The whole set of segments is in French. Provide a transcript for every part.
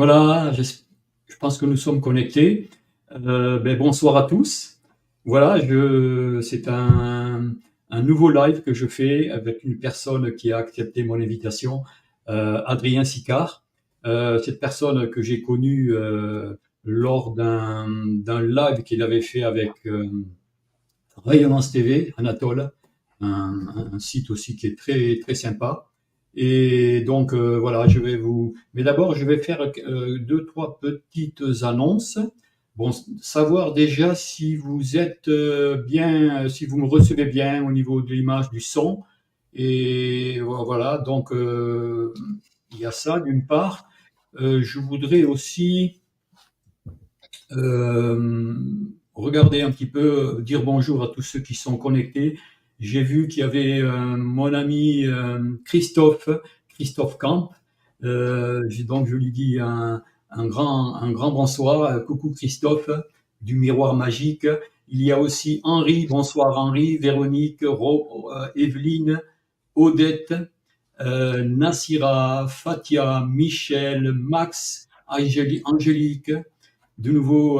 Voilà, je pense que nous sommes connectés. Bonsoir à tous. Voilà, c'est un nouveau live que je fais avec une personne qui a accepté mon invitation, Adrien Sicard. Cette personne que j'ai connue lors d'un live qu'il avait fait avec Rayonnance TV, Anatole, un site aussi qui est très, très sympa. Et donc, voilà, mais d'abord, je vais faire deux, trois petites annonces. Bon, savoir déjà si vous êtes bien, si vous me recevez bien au niveau de l'image, du son. Et voilà, donc, il y a ça d'une part. Je voudrais aussi euh, regarder un petit peu, dire bonjour à tous ceux qui sont connectés. J'ai vu qu'il y avait mon ami Christophe Camp. Donc je lui dis un grand bonsoir. Coucou Christophe du Miroir Magique. Il y a aussi Henri. Bonsoir Henri, Véronique, Evelyne, Odette, Nassira, Fatia, Michel, Max, Angélique. De nouveau,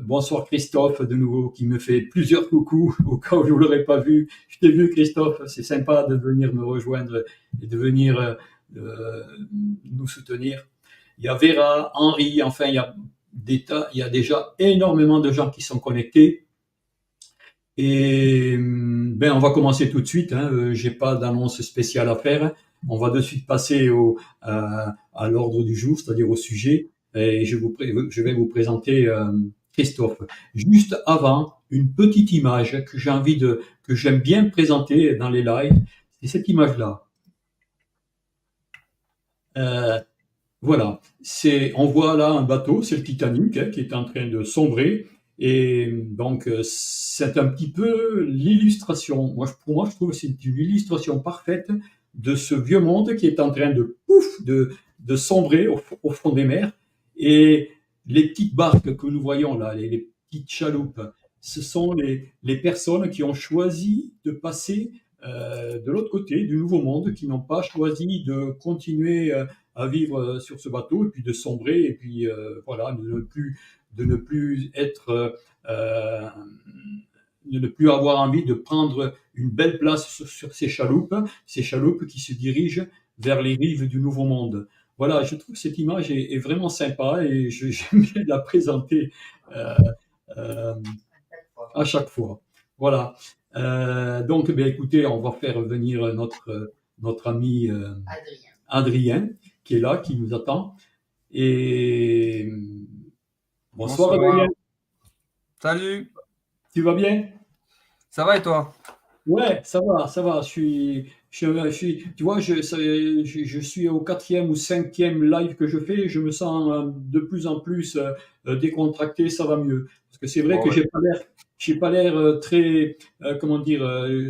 bonsoir Christophe, de nouveau, qui me fait plusieurs coucous au cas où je ne l'aurais pas vu. Je t'ai vu Christophe, c'est sympa de venir me rejoindre et de venir nous soutenir. Il y a Vera, Henri, enfin il y a déjà énormément de gens qui sont connectés. Et on va commencer tout de suite. J'ai pas d'annonce spéciale à faire. On va de suite passer à l'ordre du jour, c'est-à-dire au sujet. Et je vais vous présenter Christophe. Juste avant, une petite image que j'aime bien présenter dans les lives. C'est cette image-là. Voilà. On voit là un bateau, c'est le Titanic, qui est en train de sombrer. Et donc, c'est un petit peu l'illustration. Pour moi, je trouve que c'est une illustration parfaite de ce vieux monde qui est en train de sombrer au fond des mers. Et les petites barques que nous voyons là, les petites chaloupes, ce sont les personnes qui ont choisi de passer de l'autre côté du Nouveau Monde, qui n'ont pas choisi de continuer à vivre sur ce bateau et puis de sombrer et puis voilà, de ne plus être, de ne plus avoir envie de prendre une belle place sur ces chaloupes qui se dirigent vers les rives du Nouveau Monde. Voilà, je trouve que cette image est vraiment sympa et j'aime bien la présenter euh, euh, à chaque fois. Voilà. Donc, écoutez, on va faire venir notre ami Adrien, qui est là, qui nous attend. Et bonsoir Adrien, Bonsoir. Salut. tu vas bien? Ça va et toi? Ouais, ça va, ça va. Tu vois, je suis au quatrième ou cinquième live que je fais. Je me sens de plus en plus décontracté. Ça va mieux. Parce que c'est vrai Bon, que ouais. j'ai pas l'air très, comment dire,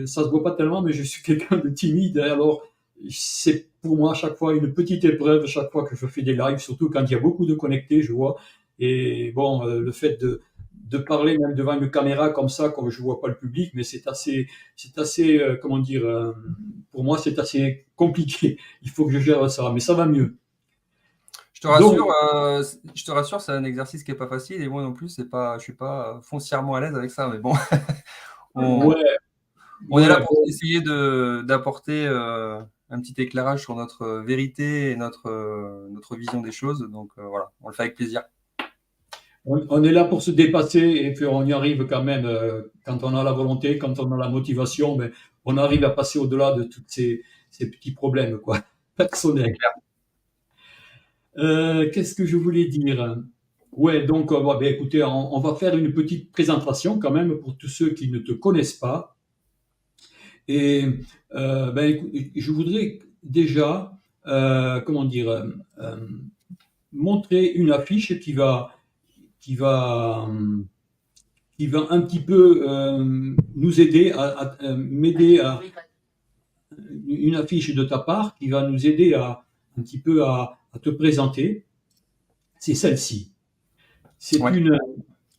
ça se voit pas tellement, mais je suis quelqu'un de timide. Alors, c'est pour moi à chaque fois une petite épreuve, chaque fois que je fais des lives, surtout quand il y a beaucoup de connectés, je vois. Et bon, le fait de parler même devant une caméra comme ça, comme je vois pas le public, mais c'est assez, comment dire, pour moi, c'est assez compliqué. Il faut que je gère ça, mais ça va mieux. Je te Donc, rassure, c'est un exercice qui est pas facile et moi non plus, je suis pas foncièrement à l'aise avec ça, mais bon, on, ouais, on est là ouais, pour bon, essayer d'apporter un petit éclairage sur notre vérité et notre vision des choses. Donc voilà, on le fait avec plaisir. on est là pour se dépasser et puis on y arrive quand même quand on a la volonté, quand on a la motivation, mais on arrive à passer au-delà de tous ces petits problèmes, quoi, C'est personnels. clair. Qu'est-ce que je voulais dire? Ouais, donc, écoutez, on va faire une petite présentation quand même pour tous ceux qui ne te connaissent pas. Et écoute, je voudrais déjà, comment dire, montrer une affiche qui va, qui va un petit peu nous aider m'aider à une affiche de ta part qui va nous aider un petit peu à te présenter. C'est celle-ci. C'est Ouais. une,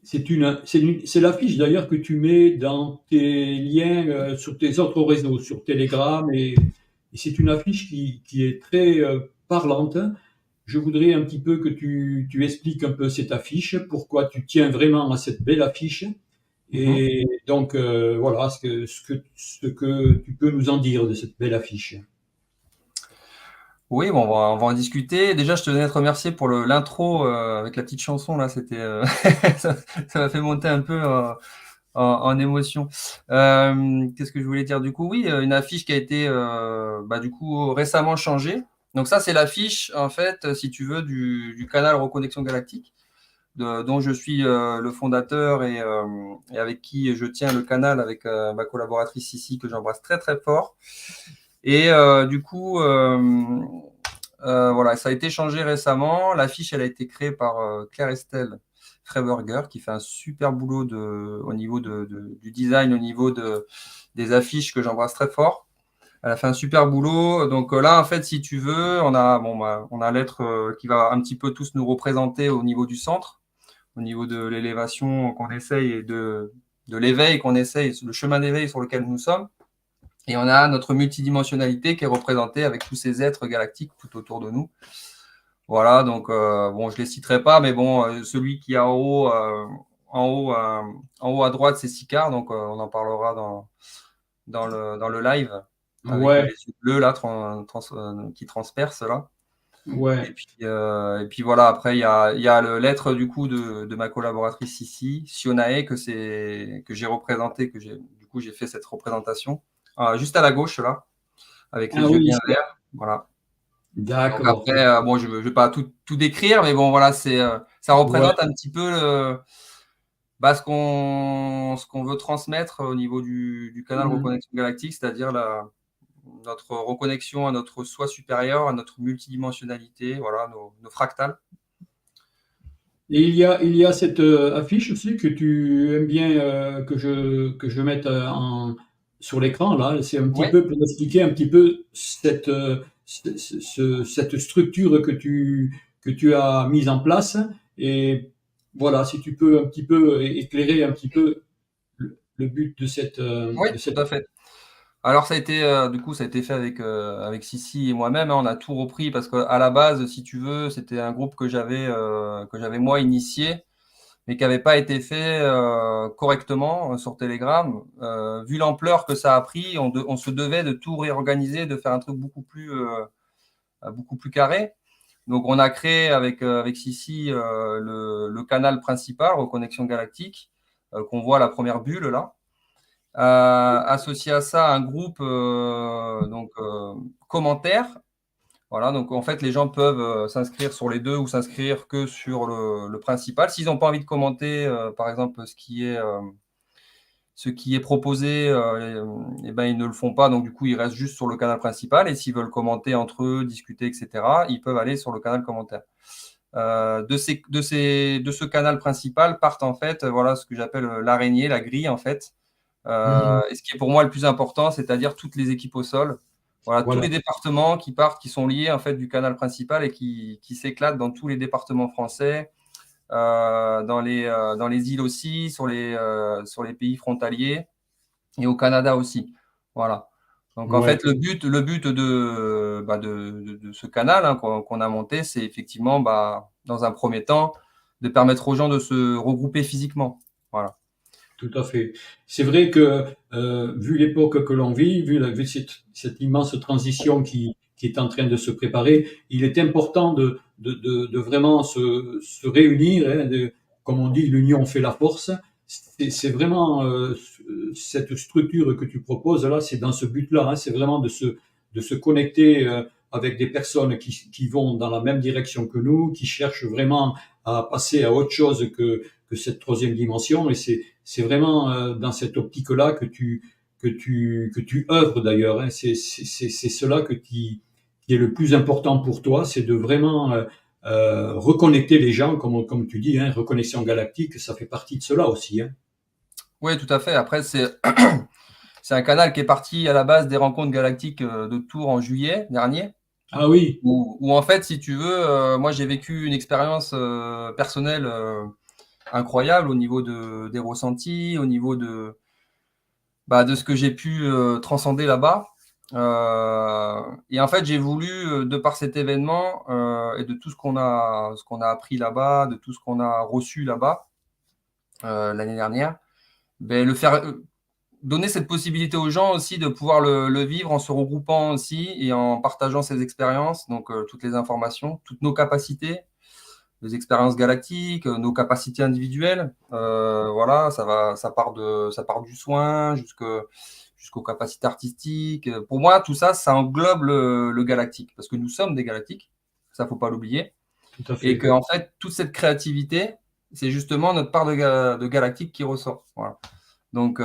c'est l'affiche d'ailleurs que tu mets dans tes liens sur tes autres réseaux, sur Telegram, et c'est une affiche qui est très parlante je voudrais un petit peu que tu expliques un peu cette affiche, pourquoi tu tiens vraiment à cette belle affiche. Mhm. Et donc, voilà ce que tu peux nous en dire de cette belle affiche. Oui, bon, on va en discuter. Déjà, je tenais à te remercier pour l'intro avec la petite chanson là. C'était ça m'a fait monter un peu en émotion. Qu'est-ce que je voulais dire du coup? Oui, une affiche qui a été du coup récemment changée. Donc ça, c'est l'affiche en fait, si tu veux, du canal Reconnexion Galactique, dont je suis le fondateur et avec qui je tiens le canal avec ma collaboratrice ici que j'embrasse très très fort. Et du coup, voilà, ça a été changé récemment. L'affiche, elle a été créée par Claire-Estelle Freiberger, qui fait un super boulot au niveau du design, au niveau des affiches que j'embrasse très fort. Elle a fait un super boulot. Donc là, en fait, si tu veux, on a l'être qui va un petit peu tous nous représenter au niveau du centre, au niveau de l'élévation qu'on essaye et de l'éveil qu'on essaye, le chemin d'éveil sur lequel nous sommes. Et on a notre multidimensionnalité qui est représentée avec tous ces êtres galactiques tout autour de nous. Voilà, donc bon, je les citerai pas, mais bon, celui qui est en haut, en haut à droite, c'est Sicard, donc on en parlera dans le live avec les Ouais, yeux bleus là qui transpercent là. ouais. Et puis voilà, après il y a l'être du coup de ma collaboratrice ici, Sionae, que j'ai représenté, du coup j'ai fait cette représentation juste à la gauche là, avec Ah les yeux oui, bien verts. Voilà. Donc d'accord. après, bon, je vais pas tout décrire, mais bon, voilà, ça Ouais. représente un petit peu ce qu'on veut transmettre au niveau du canal Mhm. Reconnexion Galactique, c'est-à-dire notre reconnexion à notre soi supérieur, à notre multidimensionnalité, voilà, nos fractales. Et il y a cette affiche aussi que tu aimes bien que je mette sur l'écran là. C'est un petit Oui, peu pour expliquer un petit peu cette structure que tu as mise en place. Et voilà, si tu peux un petit peu éclairer un petit peu le but de cette, oui, de tout cette. à fait. Alors du coup, ça a été fait avec Sissi et moi-même, hein. On a tout repris parce qu'à la base, si tu veux, c'était un groupe que j'avais moi initié, mais qui n'avait pas été fait correctement sur Telegram. Vu l'ampleur que ça a pris, on se devait de tout réorganiser, de faire un truc beaucoup plus carré. Donc, on a créé avec Sissi le canal principal, Reconnexion Galactique, qu'on voit la première bulle là. Associé à ça, un groupe commentaires. Voilà, donc en fait, les gens peuvent s'inscrire sur les deux ou s'inscrire que sur le principal. S'ils n'ont pas envie de commenter, par exemple, ce qui est proposé, eh ben, ils ne le font pas. Donc, du coup, ils restent juste sur le canal principal. Et s'ils veulent commenter entre eux, discuter, etc., ils peuvent aller sur le canal commentaire. De ce canal principal partent en fait, voilà ce que j'appelle l'araignée, la grille en fait. Mhm. Et ce qui est pour moi le plus important, c'est-à-dire toutes les équipes au sol. Voilà, tous Voilà. les départements qui partent, qui sont liés en fait du canal principal et qui s'éclatent dans tous les départements français, dans les îles aussi, sur les pays frontaliers et au Canada aussi. Voilà. Donc en Ouais. fait, le but de ce canal hein, qu'on a monté, c'est effectivement, dans un premier temps, de permettre aux gens de se regrouper physiquement. Voilà. Tout à fait. C'est vrai que, vu l'époque que l'on vit, vu cette immense transition qui est en train de se préparer, il est important de vraiment se réunir, hein, comme on dit, l'union fait la force. C'est vraiment cette structure que tu proposes là, c'est dans ce but-là, hein, c'est vraiment de se connecter avec des personnes qui vont dans la même direction que nous, qui cherchent vraiment à passer à autre chose que cette troisième dimension. Et c'est vraiment dans cette optique-là que tu œuvres d'ailleurs, hein. C'est cela qui est le plus important pour toi, c'est de vraiment reconnecter les gens, comme tu dis, hein, reconnexion galactique, ça fait partie de cela aussi, hein. Oui, tout à fait. Après, c'est un canal qui est parti à la base des rencontres galactiques de Tours en juillet dernier, Ah oui. où en fait, si tu veux, moi j'ai vécu une expérience personnelle incroyable au niveau des ressentis, au niveau de ce que j'ai pu transcender là-bas. Et en fait, j'ai voulu, de par cet événement et de tout ce qu'on a appris là-bas, de tout ce qu'on a reçu là-bas l'année dernière, le faire, donner cette possibilité aux gens aussi de pouvoir le vivre en se regroupant aussi et en partageant ses expériences, donc toutes les informations, toutes nos capacités, les expériences galactiques, nos capacités individuelles. Voilà, ça part du soin jusqu'aux capacités artistiques. Pour moi, tout ça, ça englobe le galactique, parce que nous sommes des galactiques, ça faut pas l'oublier, Tout à et fait. que en fait, toute cette créativité, c'est justement notre part de galactique qui ressort. Voilà. Donc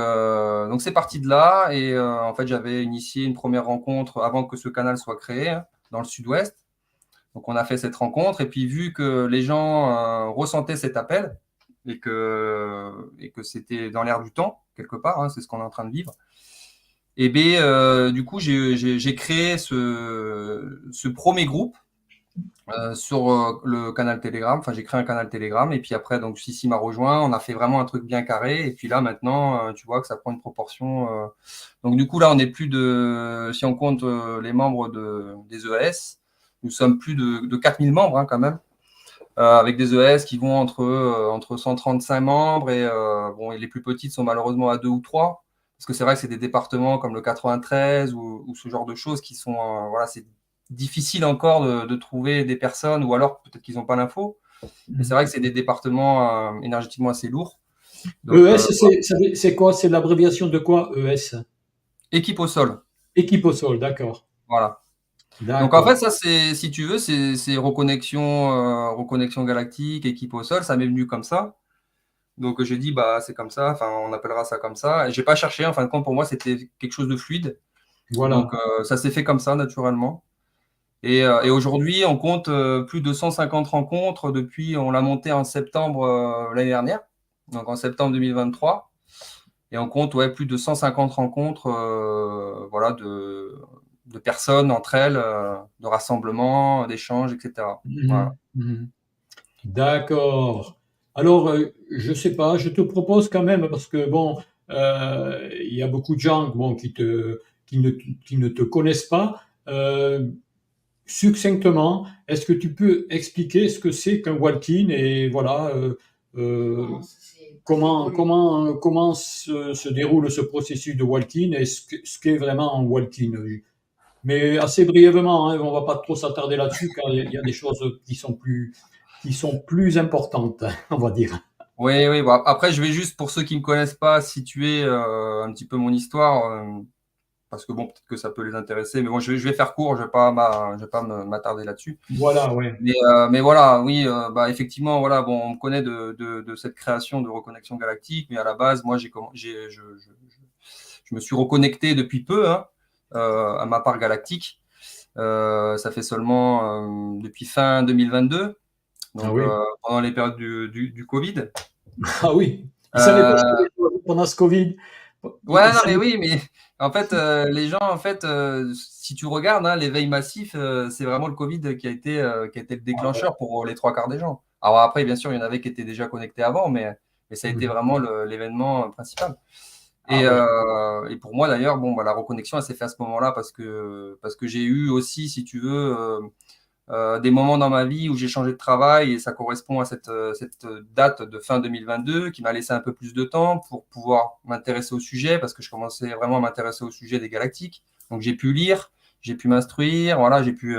c'est parti de là, et en fait, j'avais initié une première rencontre avant que ce canal soit créé, hein, dans le sud-ouest. Donc on a fait cette rencontre, et puis vu que les gens ressentaient cet appel et que c'était dans l'air du temps, quelque part, hein, c'est ce qu'on est en train de vivre, et bien du coup j'ai créé ce premier groupe sur le canal Telegram. Enfin, j'ai créé un canal Telegram, et puis après, donc Sissi m'a rejoint, on a fait vraiment un truc bien carré, et puis là maintenant, tu vois que ça prend une proportion. Donc du coup là, on est plus de, si on compte les membres des ES, nous sommes plus de 4000 membres, hein, quand même, avec des ES qui vont entre 135 membres, et bon, et les plus petites sont malheureusement à 2 ou 3, parce que c'est vrai que c'est des départements comme le 93 ou ce genre de choses qui sont, voilà, c'est difficile encore de trouver des personnes, ou alors peut-être qu'ils n'ont pas l'info, mais c'est vrai que c'est des départements énergétiquement assez lourds. Donc, ES, c'est quoi? C'est l'abréviation de quoi, ES? équipe au sol, Équipe au sol, d'accord. voilà. Donc en D'accord. fait, ça, c'est, si tu veux, c'est reconnexion galactique, équipe au sol, ça m'est venu comme ça. Donc j'ai dit, bah c'est comme ça, enfin on appellera ça comme ça. Et j'ai pas cherché, en fin de compte, pour moi c'était quelque chose de fluide. Donc Voilà. ça s'est fait comme ça naturellement. Et aujourd'hui, on compte plus de 150 rencontres depuis, on l'a monté en septembre l'année dernière, donc en septembre 2023. Et on compte, ouais, plus de 150 rencontres, voilà, de personnes entre elles, de rassemblements, d'échanges, etc. Mhm. Voilà. Mhm. D'accord. Alors, je sais pas, je te propose quand même, parce que bon, il y a beaucoup de gens bon, qui ne te connaissent pas. Succinctement, est-ce que tu peux expliquer ce que c'est qu'un walk-in et voilà, comment se déroule ce processus de walk-in et ce qu'est vraiment un walk-in? Mais assez brièvement, hein, on va pas trop s'attarder là-dessus car il y a des choses qui sont plus importantes, on va dire. Oui, oui. Bon, après, je vais juste, pour ceux qui ne me connaissent pas, situer un petit peu mon histoire, parce que bon, peut-être que ça peut les intéresser. Mais bon, je vais faire court, je vais pas m'attarder là-dessus. Voilà, ouais. Mais voilà, oui, bah, effectivement, voilà, bon, on me connaît de cette création de reconnexion galactique, mais à la base, moi, je me suis reconnecté depuis peu, hein, à ma part galactique. Ça fait seulement depuis fin 2022, Ah donc oui. pendant les périodes du Covid. Ah oui. Il s'est passé Euh, des choses pendant ce Covid. ouais, Il non, s'est- mais oui, mais en fait, les gens, en fait, si tu regardes, hein, l'éveil massif, c'est vraiment le Covid qui a été le Ah ouais. déclencheur pour les trois quarts des gens. Alors après, bien sûr, il y en avait qui étaient déjà connectés avant, mais ça a été Mhm. vraiment l'événement principal. Ah ouais. Et pour moi, d'ailleurs, bon, bah, la reconnexion, elle s'est faite à ce moment-là parce que j'ai eu aussi, si tu veux, des moments dans ma vie où j'ai changé de travail, et ça correspond à cette date de fin 2022 qui m'a laissé un peu plus de temps pour pouvoir m'intéresser au sujet, parce que je commençais vraiment à m'intéresser au sujet des galactiques. Donc j'ai pu lire, j'ai pu m'instruire, voilà, j'ai pu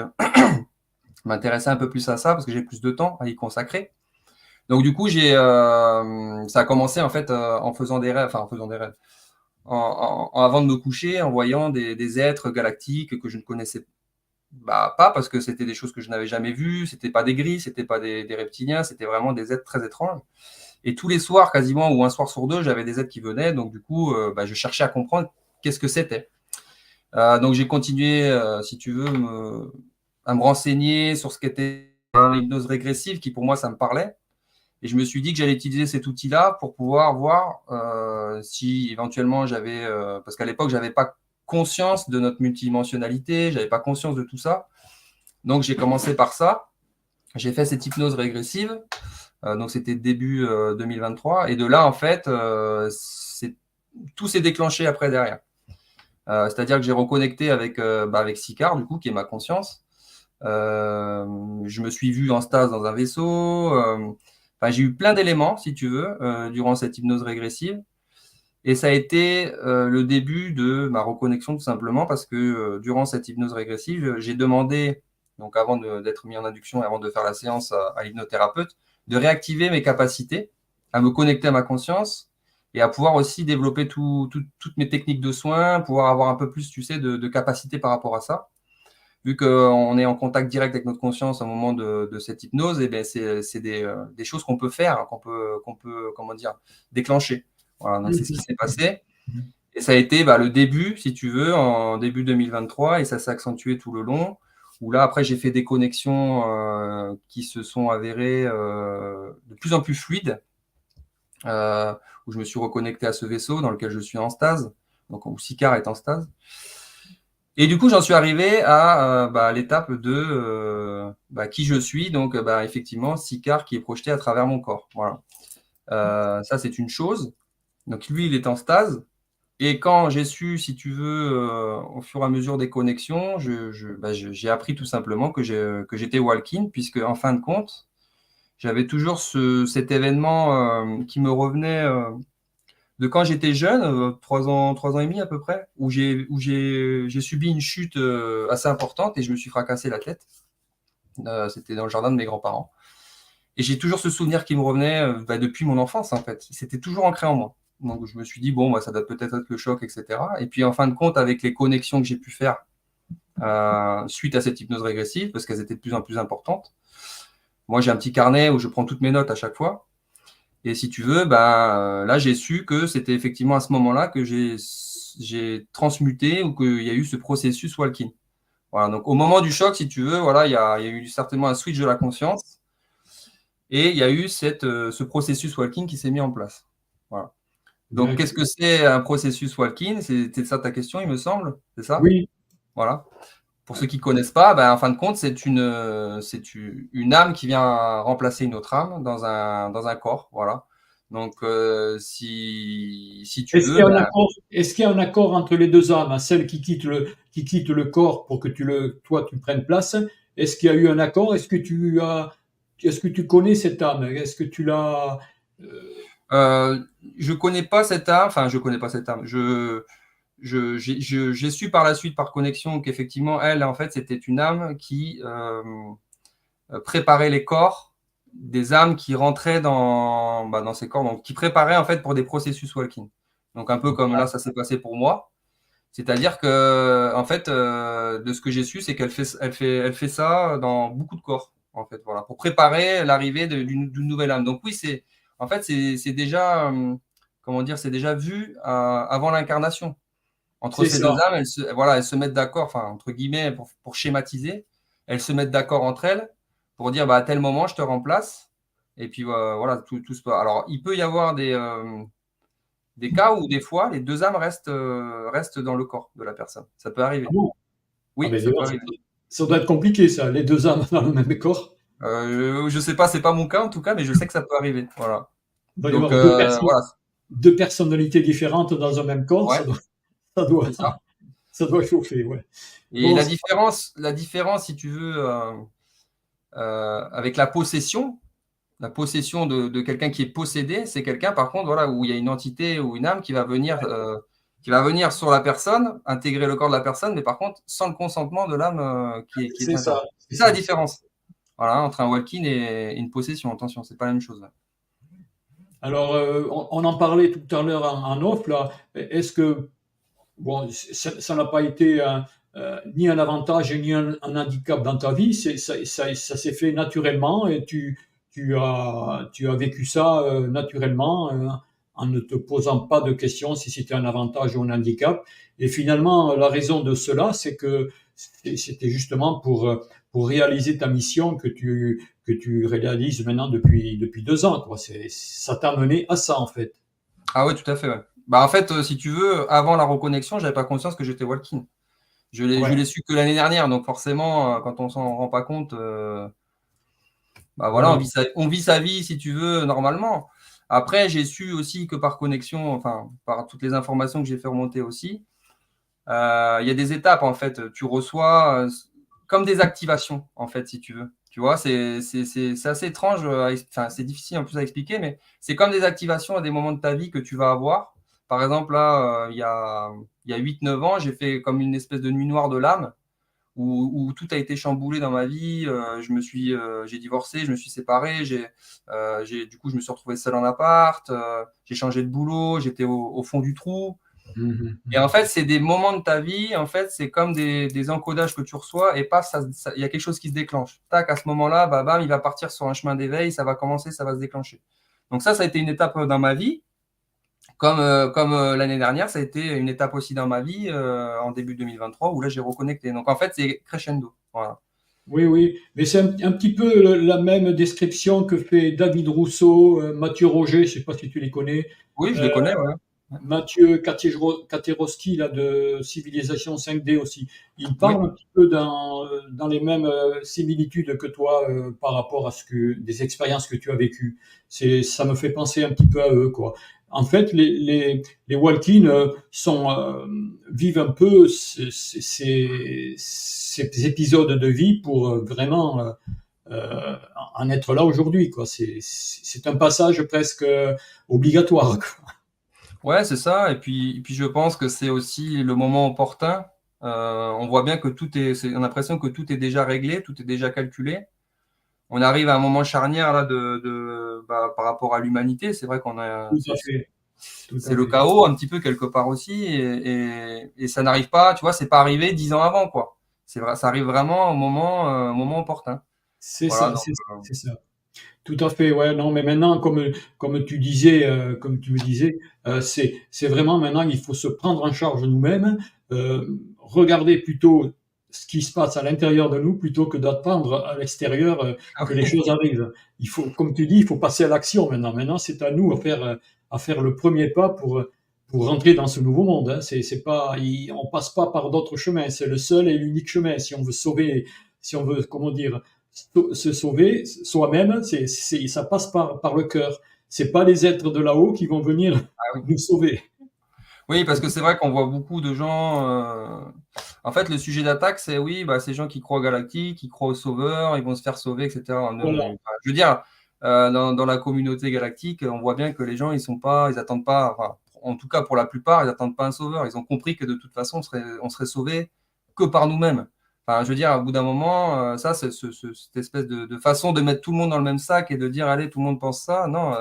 m'intéresser un peu plus à ça parce que j'ai plus de temps à y consacrer. Donc du coup, ça a commencé en fait en faisant des rêves, enfin en faisant des rêves, avant de me coucher, en voyant des êtres galactiques que je ne connaissais bah, pas, parce que c'était des choses que je n'avais jamais vues, c'était pas des gris, c'était pas des reptiliens, c'était vraiment des êtres très étranges. Et tous les soirs, quasiment, ou un soir sur deux, j'avais des êtres qui venaient, donc du coup, bah, je cherchais à comprendre qu'est-ce que c'était. Donc j'ai continué, si tu veux, à me renseigner sur ce qu'était l'hypnose régressive, qui pour moi, ça me parlait. Et je me suis dit que j'allais utiliser cet outil-là pour pouvoir voir si éventuellement j'avais, parce qu'à l'époque, j'avais pas conscience de notre multidimensionnalité, j'avais pas conscience de tout ça. Donc j'ai commencé par ça. J'ai fait cette hypnose régressive. Donc c'était début 2023. Et de là, en fait, tout s'est déclenché après derrière. C'est-à-dire que j'ai reconnecté avec Sicard, du coup, qui est ma conscience. Je me suis vu en stase dans un vaisseau. Enfin, j'ai eu plein d'éléments, si tu veux, durant cette hypnose régressive. Et ça a été le début de ma reconnexion, tout simplement, parce que durant cette hypnose régressive, j'ai demandé, donc avant d'être mis en induction et avant de faire la séance à l'hypnothérapeute, de réactiver mes capacités, à me connecter à ma conscience et à pouvoir aussi développer toutes mes techniques de soins, pouvoir avoir un peu plus, tu sais, de capacité par rapport à ça. Vu qu'on est en contact direct avec notre conscience au moment de cette hypnose, et ben c'est des choses qu'on peut faire, qu'on peut, comment dire, déclencher. Voilà, donc c'est ce qui s'est passé. Et ça a été le début, si tu veux, en début 2023, et ça s'est accentué tout le long. Où là, après, j'ai fait des connexions qui se sont avérées de plus en plus fluides, où je me suis reconnecté à ce vaisseau dans lequel je suis en stase, donc où Sicard est en stase. Et du coup, j'en suis arrivé à l'étape de qui je suis, donc effectivement, Sicard qui est projeté à travers mon corps. Voilà. Ça, c'est une chose. Donc lui, il est en stase. Et quand j'ai su, si tu veux, au fur et à mesure des connexions, j'ai appris tout simplement que j'étais Walking, puisque en fin de compte, j'avais toujours cet événement qui me revenait de quand j'étais jeune, 3 ans et demi à peu près, où j'ai subi une chute assez importante et je me suis fracassé la tête. C'était dans le jardin de mes grands-parents. Et j'ai toujours ce souvenir qui me revenait depuis mon enfance, en fait. C'était toujours ancré en moi. Donc je me suis dit, bon, ça doit peut-être être le choc, etc. Et puis en fin de compte, avec les connexions que j'ai pu faire suite à cette hypnose régressive, parce qu'elles étaient de plus en plus importantes, moi j'ai un petit carnet où je prends toutes mes notes à chaque fois. Et si tu veux, là, j'ai su que c'était effectivement à ce moment-là que j'ai transmuté ou qu'il y a eu ce processus walking. Voilà, donc au moment du choc, si tu veux, voilà, il y a eu certainement un switch de la conscience et il y a eu ce processus walking qui s'est mis en place. Voilà. Donc, qu'est-ce que c'est un processus walking? C'était ça ta question, il me semble, c'est ça? Oui. Voilà. Pour ceux qui ne connaissent pas, en fin de compte, c'est une âme qui vient remplacer une autre âme dans un corps. Voilà. Donc, si tu Est-ce qu'il veux, y a un accord, est-ce qu'il y a un accord entre les deux âmes, hein, celle qui quitte le corps pour que toi, tu prennes place? Est-ce qu'il y a eu un accord? Est-ce que tu connais cette âme? Est-ce que tu l'as, je connais pas cette âme. Enfin, je connais pas cette âme. J'ai su par la suite, par connexion, qu'effectivement, elle, en fait, c'était une âme qui préparait les corps des âmes qui rentraient dans ces corps, donc qui préparaient en fait pour des processus walking. Donc un peu comme là, ça s'est passé pour moi. C'est-à-dire que, en fait, de ce que j'ai su, c'est qu'elle fait ça dans beaucoup de corps, en fait, voilà, pour préparer l'arrivée d'une nouvelle âme. Donc oui, en fait, c'est déjà, comment dire, c'est déjà vu avant l'incarnation. Entre c'est ces ça? deux âmes, elles se mettent d'accord, enfin, entre guillemets, pour schématiser, elles se mettent d'accord entre elles pour dire, à tel moment, je te remplace. Et puis, voilà, tout se passe. Alors, il peut y avoir des cas où, des fois, les deux âmes restent dans le corps de la personne. Ça peut Ah arriver. bon? Ah Oui, ben, ça peut d'ailleurs, arriver. ça doit être compliqué, ça, les deux âmes dans le même corps. Je sais pas, c'est pas mon cas en tout cas, mais je sais que ça peut arriver. Voilà. Il doit y Donc, avoir voilà. deux personnalités différentes dans un même corps, Ouais, ça doit, c'est ça. ça doit chauffer, ouais. Et Bon, la différence, si tu veux, avec la possession de quelqu'un qui est possédé, c'est quelqu'un, par contre, voilà, où il y a une entité ou une âme qui va venir sur la personne, intégrer le corps de la personne, mais par contre, sans le consentement de l'âme qui est c'est interdite. ça, C'est c'est ça la ça. différence. Voilà, entre un walk-in et une possession. Attention, c'est pas la même chose. Alors, on en parlait tout à l'heure en off, là. Est-ce que, bon, ça n'a pas été ni un avantage ni un handicap dans ta vie, ça s'est fait naturellement et tu as vécu ça naturellement en ne te posant pas de questions si c'était un avantage ou un handicap. Et finalement, la raison de cela, c'est que c'était justement pour réaliser ta mission que tu réalises maintenant depuis 2 ans, quoi. Ça t'a mené à ça, en fait. Ah oui, tout à fait. Ouais. En fait, si tu veux, avant la reconnexion, j'avais pas conscience que j'étais walk-in. Je Ouais. l'ai su que l'année dernière, donc forcément, quand on s'en rend pas compte, voilà, Voilà. on vit sa vie, si tu veux, normalement. Après, j'ai su aussi que par connexion, enfin, par toutes les informations que j'ai fait remonter aussi, Il y a des étapes, en fait. Tu reçois comme des activations, en fait, si tu veux. Tu vois, c'est assez étrange, enfin, c'est difficile en plus à expliquer, mais c'est comme des activations à des moments de ta vie que tu vas avoir. Par exemple, là, il y a 8-9 ans, j'ai fait comme une espèce de nuit noire de l'âme où tout a été chamboulé dans ma vie. J'ai divorcé, je me suis séparé, du coup, je me suis retrouvé seul en appart, j'ai changé de boulot, j'étais au fond du trou. Mhm, Et en mhm. fait, c'est des moments de ta vie, en fait, c'est comme des encodages que tu reçois et paf, il y a quelque chose qui se déclenche. Tac, à ce moment-là, bah, bam, il va partir sur un chemin d'éveil, ça va commencer, ça va se déclencher. Donc ça a été une étape dans ma vie, comme l'année dernière, ça a été une étape aussi dans ma vie en début 2023 où là, j'ai reconnecté. Donc en fait, c'est crescendo. Voilà. Oui, oui, mais c'est un petit peu la même description que fait David Rousseau, Mathieu Roger, je ne sais pas si tu les connais, Oui, je euh, les connais, ouais. Mathieu Katerowski là, de Civilisation 5D aussi. Il Oui. parle un petit peu dans les mêmes similitudes que toi par rapport à des expériences que tu as vécues. Ça me fait penser un petit peu à eux, quoi. En fait, les Walking vivent un peu ces épisodes de vie pour vraiment en être là aujourd'hui, quoi. C'est un passage presque obligatoire, quoi. Ouais, c'est ça. Et puis, je pense que c'est aussi le moment opportun. On voit bien que on a l'impression que tout est déjà réglé, tout est déjà calculé. On arrive à un moment charnière là bah, par rapport à l'humanité. C'est vrai qu'on a, Tout à fait, tout c'est à le fait. chaos un petit peu quelque part aussi, et ça n'arrive pas. Tu vois, c'est pas arrivé 10 ans avant, quoi. C'est vrai, ça arrive vraiment au moment opportun. C'est Voilà. ça, c'est ça. Tout à fait, ouais, non, mais maintenant, comme tu disais, comme tu me disais, c'est vraiment maintenant, il faut se prendre en charge nous-mêmes, regarder plutôt ce qui se passe à l'intérieur de nous plutôt que d'attendre à l'extérieur que les choses arrivent. Il faut, comme tu dis, il faut passer à l'action maintenant. Maintenant, c'est à nous à faire le premier pas pour rentrer dans ce nouveau monde. Hein. C'est pas, on passe pas par d'autres chemins. C'est le seul et l'unique chemin. Si on veut sauver, si on veut, comment dire, se sauver soi-même, ça passe par le cœur. C'est pas les êtres de là-haut qui vont venir Ah oui. nous sauver. Oui, parce que c'est vrai qu'on voit beaucoup de gens. En fait, le sujet d'attaque, c'est oui, bah, ces gens qui croient au galactique, qui croient au sauveur, ils vont se faire sauver, etc. Voilà. Enfin, je veux dire, dans la communauté galactique, on voit bien que les gens, ils attendent pas, enfin, en tout cas pour la plupart, ils attendent pas un sauveur. Ils ont compris que de toute façon, on serait sauvé que par nous-mêmes. Enfin, je veux dire, au bout d'un moment, ça, cette espèce de façon de mettre tout le monde dans le même sac et de dire, allez, tout le monde pense ça. Non,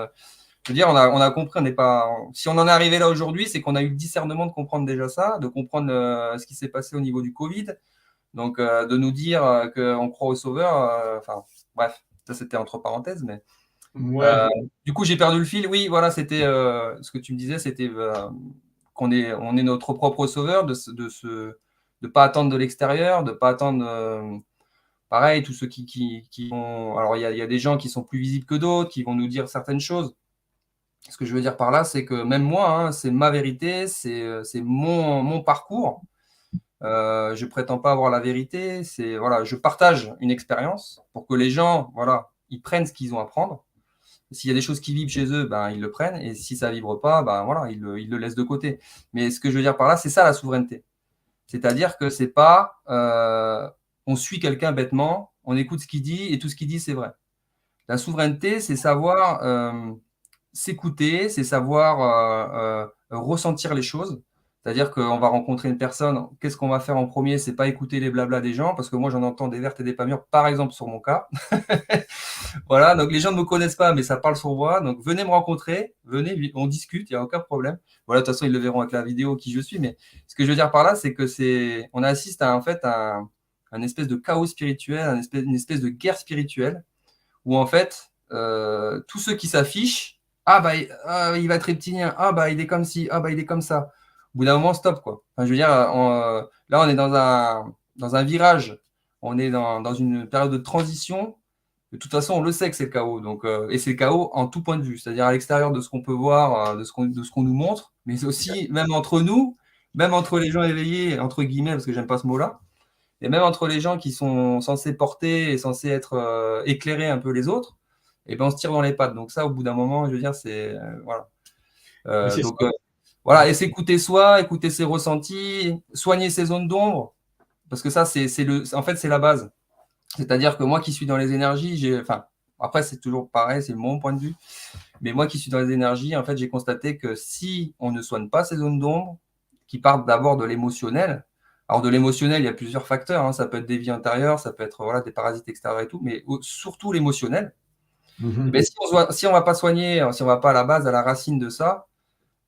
je veux dire, on a compris, on n'est pas. Si on en est arrivé là aujourd'hui, c'est qu'on a eu le discernement de comprendre déjà ça, de comprendre ce qui s'est passé au niveau du Covid. Donc, de nous dire qu'on croit au sauveur, enfin, bref, ça c'était entre parenthèses, mais Ouais, euh, du coup, j'ai perdu le fil. Oui, voilà, c'était ce que tu me disais, c'était on est notre propre sauveur, de pas attendre de l'extérieur, de pas attendre. Pareil, tous ceux qui vont. Alors, il y a des gens qui sont plus visibles que d'autres, qui vont nous dire certaines choses. Ce que je veux dire par là, c'est que même moi, hein, c'est ma vérité, c'est mon parcours. Je prétends pas avoir la vérité. Voilà, je partage une expérience pour que les gens, voilà, ils prennent ce qu'ils ont à prendre. S'il y a des choses qui vibrent chez eux, ben ils le prennent. Et si ça vibre pas, ben voilà, ils le laissent de côté. Mais ce que je veux dire par là, c'est ça la souveraineté. C'est-à-dire que c'est pas, on suit quelqu'un bêtement, on écoute ce qu'il dit et tout ce qu'il dit c'est vrai. La souveraineté, c'est savoir s'écouter, c'est savoir ressentir les choses. C'est-à-dire qu'on va rencontrer une personne, qu'est-ce qu'on va faire en premier? C'est pas écouter les blablas des gens, parce que moi j'en entends des vertes et des pas mûres, par exemple sur mon cas. Voilà, donc les gens ne me connaissent pas, mais ça parle sur moi. Donc venez me rencontrer, venez, on discute, il n'y a aucun problème. Voilà, de toute façon, ils le verront avec la vidéo qui je suis. Mais ce que je veux dire par là, c'est que on assiste à en fait un espèce de chaos spirituel, une espèce de guerre spirituelle où en fait, tous ceux qui s'affichent, ah bah il va être reptilien, ah bah il est comme ci, ah bah il est comme ça. Au bout d'un moment, stop quoi. Enfin, je veux dire, là on est dans un virage, on est dans une période de transition. De toute façon, on le sait que c'est le chaos, donc, et c'est le chaos en tout point de vue, c'est-à-dire à l'extérieur de ce qu'on peut voir, de ce qu'on nous montre, mais aussi même entre nous, même entre les gens éveillés, entre guillemets, parce que j'aime pas ce mot-là, et même entre les gens qui sont censés porter et censés être éclairer un peu les autres, et ben on se tire dans les pattes. Donc ça, au bout d'un moment, je veux dire, c'est voilà. mais c'est Donc ça. Voilà, et s'écouter soi, écouter ses ressentis, soigner ses zones d'ombre, parce que ça, en fait, c'est la base. C'est-à-dire que moi qui suis dans les énergies, enfin, après, c'est toujours pareil, c'est mon point de vue, mais moi qui suis dans les énergies, en fait, j'ai constaté que si on ne soigne pas ces zones d'ombre, qui partent d'abord de l'émotionnel, alors de l'émotionnel, il y a plusieurs facteurs, hein, ça peut être des vies intérieures, ça peut être voilà, des parasites extérieurs et tout, mais surtout l'émotionnel. Et bien, Mhm. si on va pas soigner, si on va pas à la base, à la racine de ça,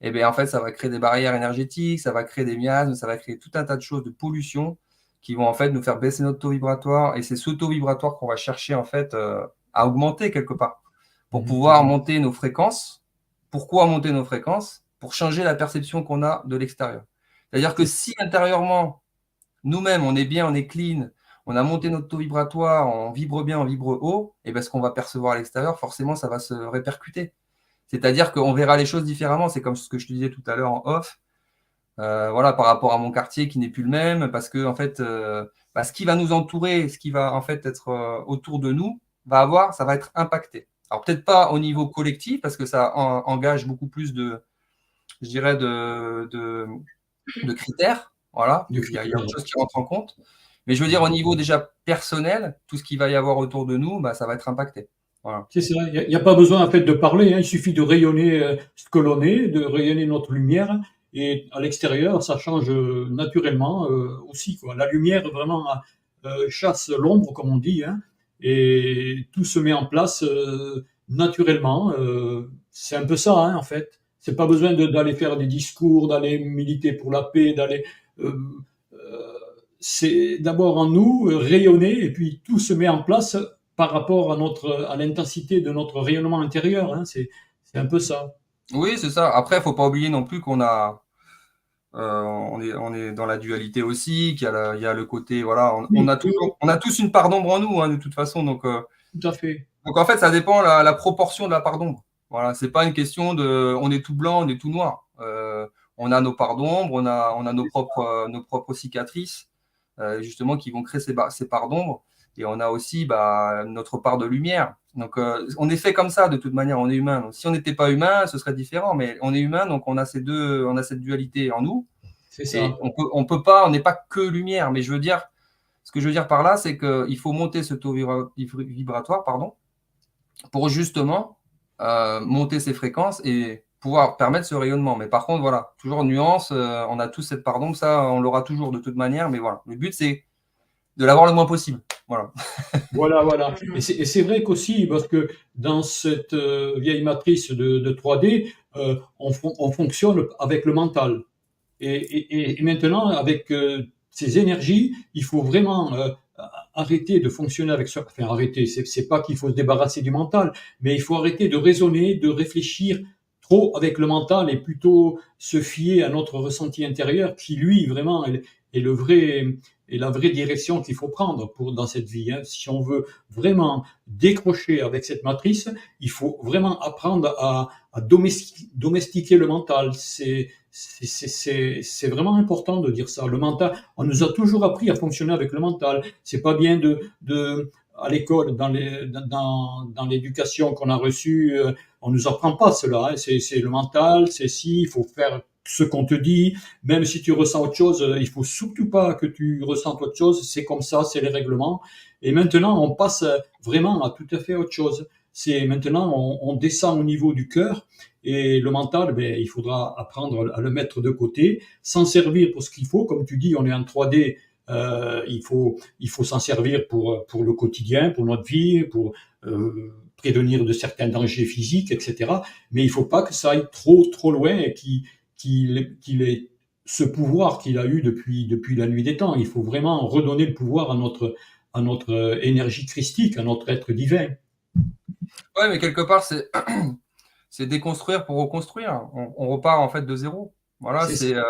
et bien en fait, ça va créer des barrières énergétiques, ça va créer des miasmes, ça va créer tout un tas de choses de pollution qui vont en fait nous faire baisser notre taux vibratoire. Et c'est ce taux vibratoire qu'on va chercher en fait à augmenter quelque part pour Mhm. pouvoir monter nos fréquences. Pourquoi monter nos fréquences? Pour changer la perception qu'on a de l'extérieur. C'est-à-dire que C'est si intérieurement, nous-mêmes, on est bien, on est clean, on a monté notre taux vibratoire, on vibre bien, on vibre haut, et bien ce qu'on va percevoir à l'extérieur, forcément, ça va se répercuter. C'est-à-dire qu'on verra les choses différemment. C'est comme ce que je te disais tout à l'heure en off. Voilà, par rapport à mon quartier qui n'est plus le même, parce que en fait, ce qui va nous entourer, ce qui va en fait être autour de nous, ça va être impacté. Alors peut-être pas au niveau collectif, parce que ça engage beaucoup plus je dirais, de critères. Voilà, de il y a critères. autre chose qui rentre en compte. Mais je veux dire, au niveau déjà personnel, tout ce qu'il va y avoir autour de nous, ça va être impacté. Voilà. C'est ça, il n'y a pas besoin en fait de parler, hein, il suffit de rayonner ce que l'on est, de rayonner notre lumière, et à l'extérieur, ça change naturellement aussi, quoi. La lumière vraiment chasse l'ombre, comme on dit, hein, et tout se met en place naturellement. C'est un peu ça, hein, en fait. C'est pas besoin d'aller faire des discours, d'aller militer pour la paix, d'aller. euh, euh, c'est d'abord en nous rayonner, et puis tout se met en place par rapport à l'intensité de notre rayonnement intérieur, hein. C'est un peu ça. Oui, c'est ça. Après, il ne faut pas oublier non plus on est dans la dualité aussi, il y a le côté, voilà, Oui, oui, oui, on a tous une part d'ombre en nous, hein, de toute façon. tout à fait. Donc en fait, ça dépend la proportion de la part d'ombre. Voilà, c'est pas une question de, on est tout blanc, on est tout noir. On a nos parts d'ombre, on a nos propres cicatrices, justement, qui vont créer ces parts d'ombre. Et on a aussi notre part de lumière. Donc, on est fait comme ça, de toute manière, on est humain. Donc, si on n'était pas humain, ce serait différent. Mais on est humain, donc on a cette dualité en nous. C'est Et ça. on peut pas, on n'est pas que lumière. Mais ce que je veux dire par là, c'est qu'il faut monter ce taux vibratoire, pardon, pour justement monter ses fréquences et pouvoir permettre ce rayonnement. Mais par contre, voilà, toujours nuance, on a tous cette part d'ombre, ça, on l'aura toujours de toute manière. Mais voilà, le but, c'est de l'avoir le moins possible. Voilà. Voilà, voilà. Et c'est vrai qu'aussi, parce que dans cette vieille matrice de 3D, on fonctionne avec le mental. Et maintenant, avec ces énergies, il faut vraiment arrêter de fonctionner avec ça. Enfin, arrêter, c'est pas qu'il faut se débarrasser du mental, mais il faut arrêter de raisonner, de réfléchir trop avec le mental et plutôt se fier à notre ressenti intérieur qui, lui, vraiment, est le vrai, est la vraie direction qu'il faut prendre dans cette vie, hein. Si on veut vraiment décrocher avec cette matrice, il faut vraiment apprendre à domestiquer le mental. C'est vraiment important de dire ça. Le mental, on nous a toujours appris à fonctionner avec le mental. C'est pas bien à l'école, dans l'éducation qu'on a reçue, on nous apprend pas cela, hein. C'est le mental, c'est si, il faut faire ce qu'on te dit, même si tu ressens autre chose, il faut surtout pas que tu ressentes autre chose, c'est comme ça, c'est les règlements. Et maintenant, on passe vraiment à tout à fait autre chose. C'est maintenant, on descend au niveau du cœur, et le mental, ben, il faudra apprendre à le mettre de côté, s'en servir pour ce qu'il faut. Comme tu dis, on est en 3D, il faut s'en servir pour le quotidien, pour notre vie, pour prévenir de certains dangers physiques, etc. Mais il ne faut pas que ça aille trop, trop loin et qu'il ait ce pouvoir qu'il a eu depuis la nuit des temps. Il faut vraiment redonner le pouvoir à notre énergie christique, à notre être divin. Ouais, mais quelque part, c'est déconstruire pour reconstruire. On repart en fait de zéro. Voilà, C'est ça.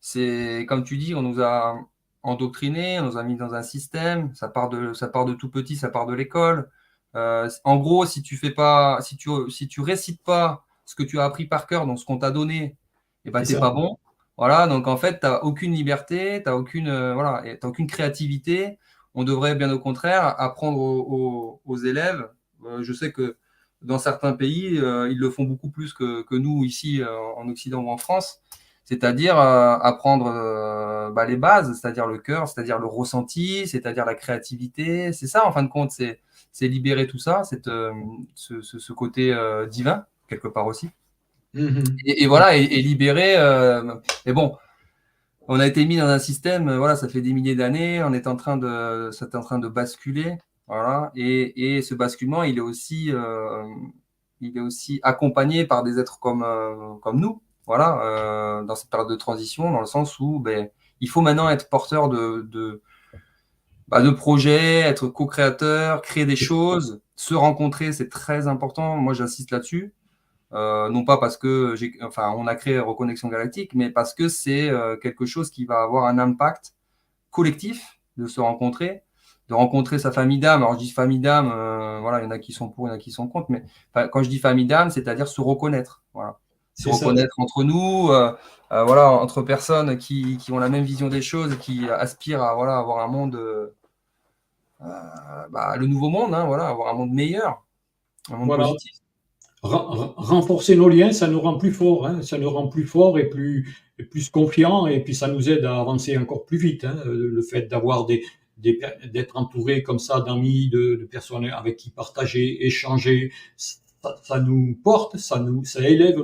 c'est comme tu dis, on nous a endoctrinés, on nous a mis dans un système. Ça part de tout petit, ça part de l'école. En gros, si tu récites pas ce que tu as appris par cœur, donc ce qu'on t'a donné, et ben C'est t'es ça. pas bon. Voilà, donc en fait, t'as aucune liberté, t'as aucune voilà, et t'as aucune créativité. On devrait bien au contraire apprendre aux élèves. Je sais que dans certains pays, ils le font beaucoup plus que nous ici en Occident ou en France. c'est-à-dire apprendre les bases, c'est-à-dire le cœur, c'est-à-dire le ressenti, c'est-à-dire la créativité. C'est ça, en fin de compte, c'est libérer tout ça, ce côté divin, quelque part aussi. Mhm. Et voilà, et libérer. Mais bon, on a été mis dans un système, voilà, ça fait des milliers d'années, c'est en train de basculer, voilà, et ce basculement, il est aussi accompagné par des êtres comme nous, voilà, dans cette période de transition, dans le sens où, ben, il faut maintenant être porteur de projets, être co-créateur, créer des choses, se rencontrer, c'est très important. Moi, j'insiste là-dessus. Non pas parce que on a créé Reconnexion Galactique, mais parce que c'est quelque chose qui va avoir un impact collectif de se rencontrer, de rencontrer sa famille d'âme. Alors je dis famille d'âme, voilà, il y en a qui sont pour, il y en a qui sont contre, mais quand je dis famille d'âme, c'est-à-dire se reconnaître, voilà, se C'est ça. reconnaître entre nous, voilà, entre personnes qui ont la même vision des choses et qui aspirent à voilà avoir un monde, le nouveau monde, hein, voilà, avoir un monde meilleur, un monde Voilà. positif. Renforcer nos liens, ça nous rend plus forts, hein. Ça nous rend plus forts et plus confiants, et puis ça nous aide à avancer encore plus vite, hein. Le fait d'avoir d'être entouré comme ça d'amis, de personnes avec qui partager, échanger, ça nous porte, ça élève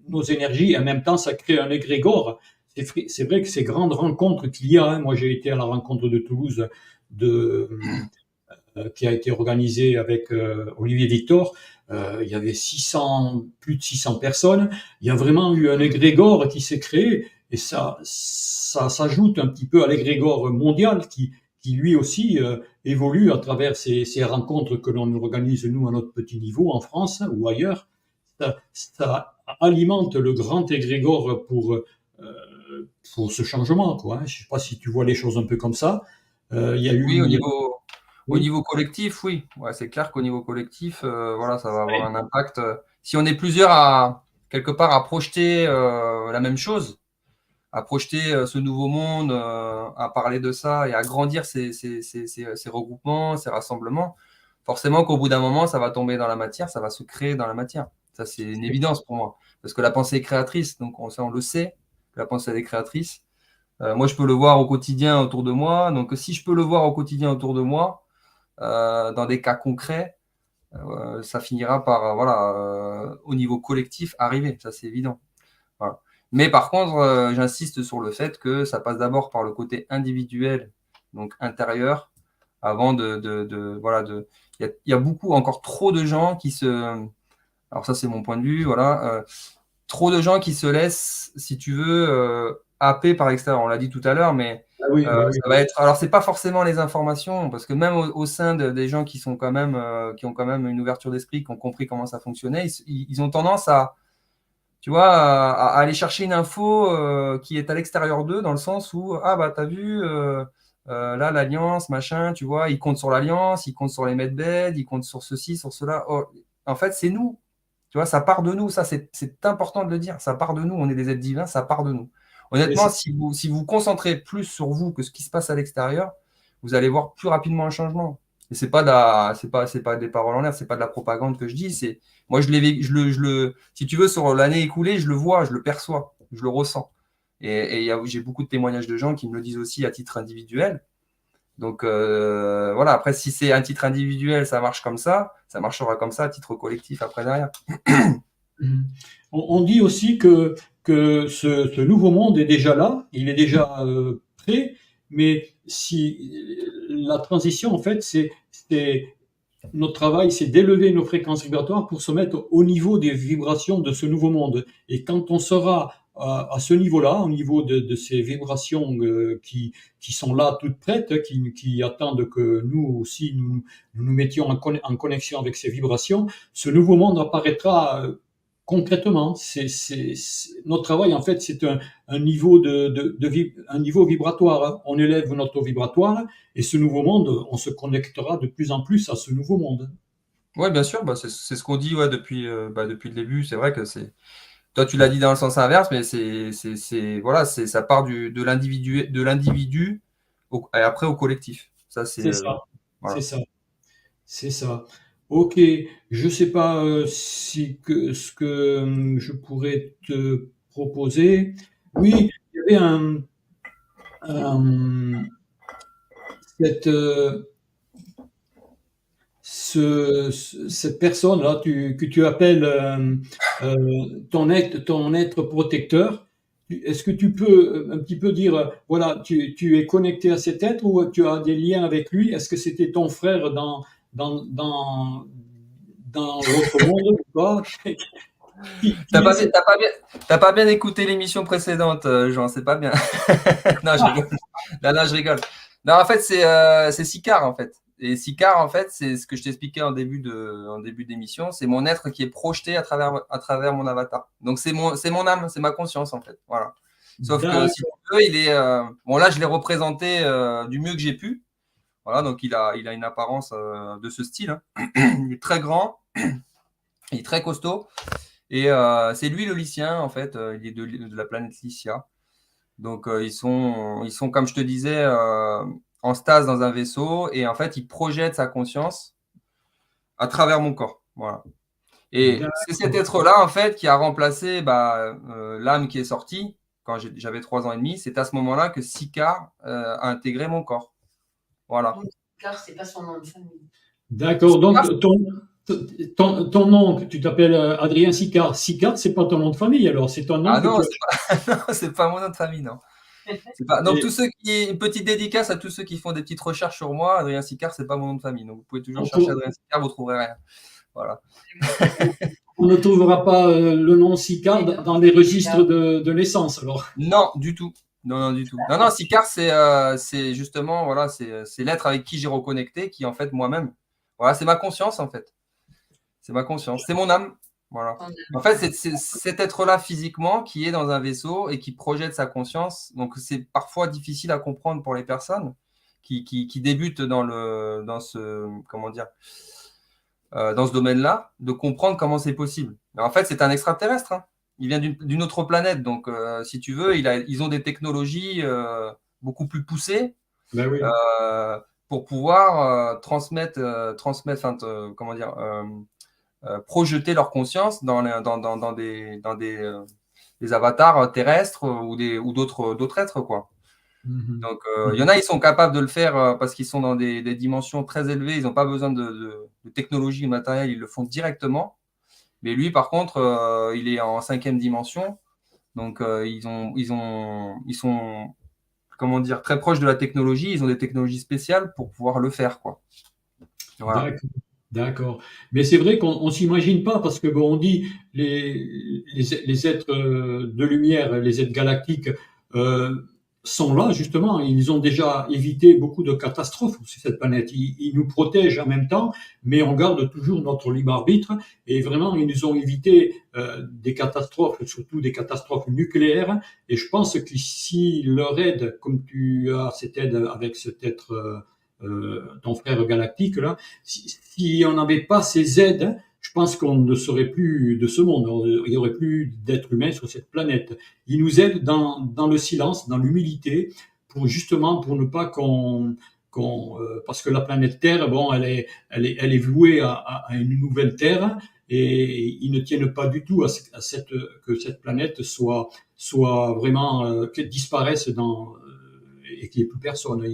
nos énergies, et en même temps, ça crée un égrégore. C'est vrai que ces grandes rencontres qu'il y a, hein. Moi, j'ai été à la rencontre de Toulouse de, qui a été organisée avec Olivier Victor. Il y avait plus de 600 personnes. Il y a vraiment eu un égrégore qui s'est créé, et ça s'ajoute un petit peu à l'égrégore mondial qui lui aussi évolue à travers ces rencontres que l'on organise nous à notre petit niveau en France ou ailleurs. Ça alimente le grand égrégore pour ce changement, quoi, hein. Je ne sais pas si tu vois les choses un peu comme ça. Il y a Oui, eu, au oui, niveau collectif, oui. Ouais, c'est clair qu'au niveau collectif, voilà, ça va avoir un impact. Si on est plusieurs à quelque part à projeter la même chose, à projeter ce nouveau monde, à parler de ça et à grandir ces regroupements, ces rassemblements, forcément qu'au bout d'un moment, ça va tomber dans la matière, ça va se créer dans la matière. Ça, c'est une évidence pour moi. Parce que la pensée est créatrice, donc on le sait, la pensée elle est créatrice. Moi, je peux le voir au quotidien autour de moi. Donc, si je peux le voir au quotidien autour de moi, dans des cas concrets, ça finira par, au niveau collectif, arriver. Ça, c'est évident. Voilà. Mais par contre, j'insiste sur le fait que ça passe d'abord par le côté individuel, donc intérieur, avant voilà, il y a beaucoup, encore trop de gens qui alors ça c'est mon point de vue, voilà, trop de gens qui se laissent, si tu veux, happer par l'extérieur. On l'a dit tout à l'heure, mais ah oui, bah oui. ça va être. Alors c'est pas forcément les informations, parce que même au sein des gens qui sont quand même, qui ont quand même une ouverture d'esprit, qui ont compris comment ça fonctionnait, ils ont tendance à, tu vois, à aller chercher une info qui est à l'extérieur d'eux, dans le sens où, ah bah t'as vu, là l'alliance, machin, tu vois, ils comptent sur l'alliance, ils comptent sur les medbeds, ils comptent sur ceci, sur cela. Oh, en fait, c'est nous. Tu vois, ça part de nous, ça c'est important de le dire, ça part de nous, on est des êtres divins, ça part de nous. Mais Honnêtement, si vous concentrez plus sur vous que ce qui se passe à l'extérieur, vous allez voir plus rapidement un changement. Et c'est pas des paroles en l'air, c'est pas de la propagande que je dis, c'est moi si tu veux, sur l'année écoulée, je le vois, je le perçois, je le ressens. J'ai beaucoup de témoignages de gens qui me le disent aussi à titre individuel. Donc voilà, après, si c'est un titre individuel, ça marche comme ça marchera comme ça à titre collectif après derrière. mhm. On dit aussi que ce nouveau monde est déjà là, il est déjà prêt, mais si la transition, en fait, notre travail, c'est d'élever nos fréquences vibratoires pour se mettre au niveau des vibrations de ce nouveau monde. Et quand on sera à ce niveau-là, au niveau de ces vibrations qui sont là, toutes prêtes, qui attendent que nous aussi, nous mettions en connexion avec ces vibrations, ce nouveau monde apparaîtra concrètement. Notre travail, en fait, c'est un niveau un niveau vibratoire, hein. On élève notre taux vibratoire, et ce nouveau monde, on se connectera de plus en plus à ce nouveau monde. Oui, bien sûr, c'est ce qu'on dit ouais, depuis le début. C'est vrai que toi, tu l'as dit dans le sens inverse, mais voilà, ça part de l'individu et après au collectif. Ça, C'est ça, c'est voilà. ça, c'est ça. Ok, je sais pas si ce que je pourrais te proposer. Oui, il y avait un- cette, cette personne-là que tu appelles ton être protecteur. Est-ce que tu peux un petit peu dire, voilà, tu es connecté à cet être ou tu as des liens avec lui? Est-ce que c'était ton frère dans, dans, dans l'autre monde ou pas? T'as Qui est pas bien, cette... t'as pas bien, t'as pas bien écouté l'émission précédente, Jean, c'est pas bien. Non, je rigole. Non, je rigole. Non, en fait, c'est Sicard, en fait. Et Sicard, en fait, c'est ce que je t'expliquais en début d'émission. C'est mon être qui est projeté à travers mon avatar. Donc, c'est mon âme, c'est ma conscience, en fait. Voilà. Sauf que, si tu D'accord, veux, il est, bon, là, je l'ai représenté du mieux que j'ai pu. Voilà, donc il a une apparence de ce style, hein. Il est très grand, il est très costaud. Et c'est lui le lycéen, en fait. Il est de la planète Lycia. Donc, ils sont, comme je te disais, en stase dans un vaisseau. Et en fait, ils projettent sa conscience à travers mon corps. Voilà. Et c'est cet d'accord. être-là, en fait, qui a remplacé l'âme qui est sortie quand j'avais 3 ans et demi. C'est à ce moment-là que Sicard a intégré mon corps. Voilà. Donc, car c'est pas son nom de famille. D'accord. Donc, ton nom, tu t'appelles Adrien Sicard. Sicard, c'est pas ton nom de famille, alors c'est ton nom Ah que non, tu as. c'est pas mon nom de famille, non. Donc, Et une petite dédicace à tous ceux qui font des petites recherches sur moi. Adrien Sicard, c'est pas mon nom de famille. Donc, vous pouvez toujours on chercher trouve- Adrien Sicard, vous trouverez rien. Voilà. on ne trouvera pas le nom Sicard dans les registres de naissance, alors. Non, du tout. Non, non, du tout. Non, non, Sicard, c'est justement, voilà, c'est l'être avec qui j'ai reconnecté, qui est en fait moi-même. Voilà, c'est ma conscience, en fait. C'est ma conscience. C'est mon âme. Voilà. En fait, c'est cet être-là physiquement qui est dans un vaisseau et qui projette sa conscience. Donc, c'est parfois difficile à comprendre pour les personnes qui débutent dans ce, comment dire, dans ce domaine-là, de comprendre comment c'est possible. Mais en fait, c'est un extraterrestre, hein. Il vient d'une autre planète. Donc, si tu veux, ils ont des technologies beaucoup plus poussées Ben oui. pour pouvoir transmettre, comment dire, projeter leur conscience dans des avatars terrestres ou d'autres êtres, quoi. Mhm. Donc, il y en a, ils sont capables de le faire parce qu'ils sont dans des dimensions très élevées. Ils n'ont pas besoin de technologie, de matériel. Ils le font directement. Mais lui, par contre, il est en 5e dimension. Donc, ils sont, comment dire, très proches de la technologie. Ils ont des technologies spéciales pour pouvoir le faire, quoi. Voilà. D'accord. D'accord. Mais c'est vrai qu'on s'imagine pas parce que bon, on dit les êtres de lumière, les êtres galactiques euh, sont là justement. Ils ont déjà évité beaucoup de catastrophes sur cette planète. Ils nous protègent en même temps, mais on garde toujours notre libre arbitre. Et vraiment, ils nous ont évité des catastrophes, surtout des catastrophes nucléaires. Et je pense que si leur aide, comme tu as cette aide avec cet être, ton frère galactique là, si on n'avait pas ces aides, je pense qu'on ne serait plus de ce monde. Il n'y aurait plus d'êtres humains sur cette planète. Ils nous aident dans le silence, dans l'humilité, pour justement pour ne pas parce que la planète Terre, bon, elle est vouée à une nouvelle Terre et ils ne tiennent pas du tout que cette planète soit vraiment qu'elle disparaisse et qu'il n'y ait plus personne.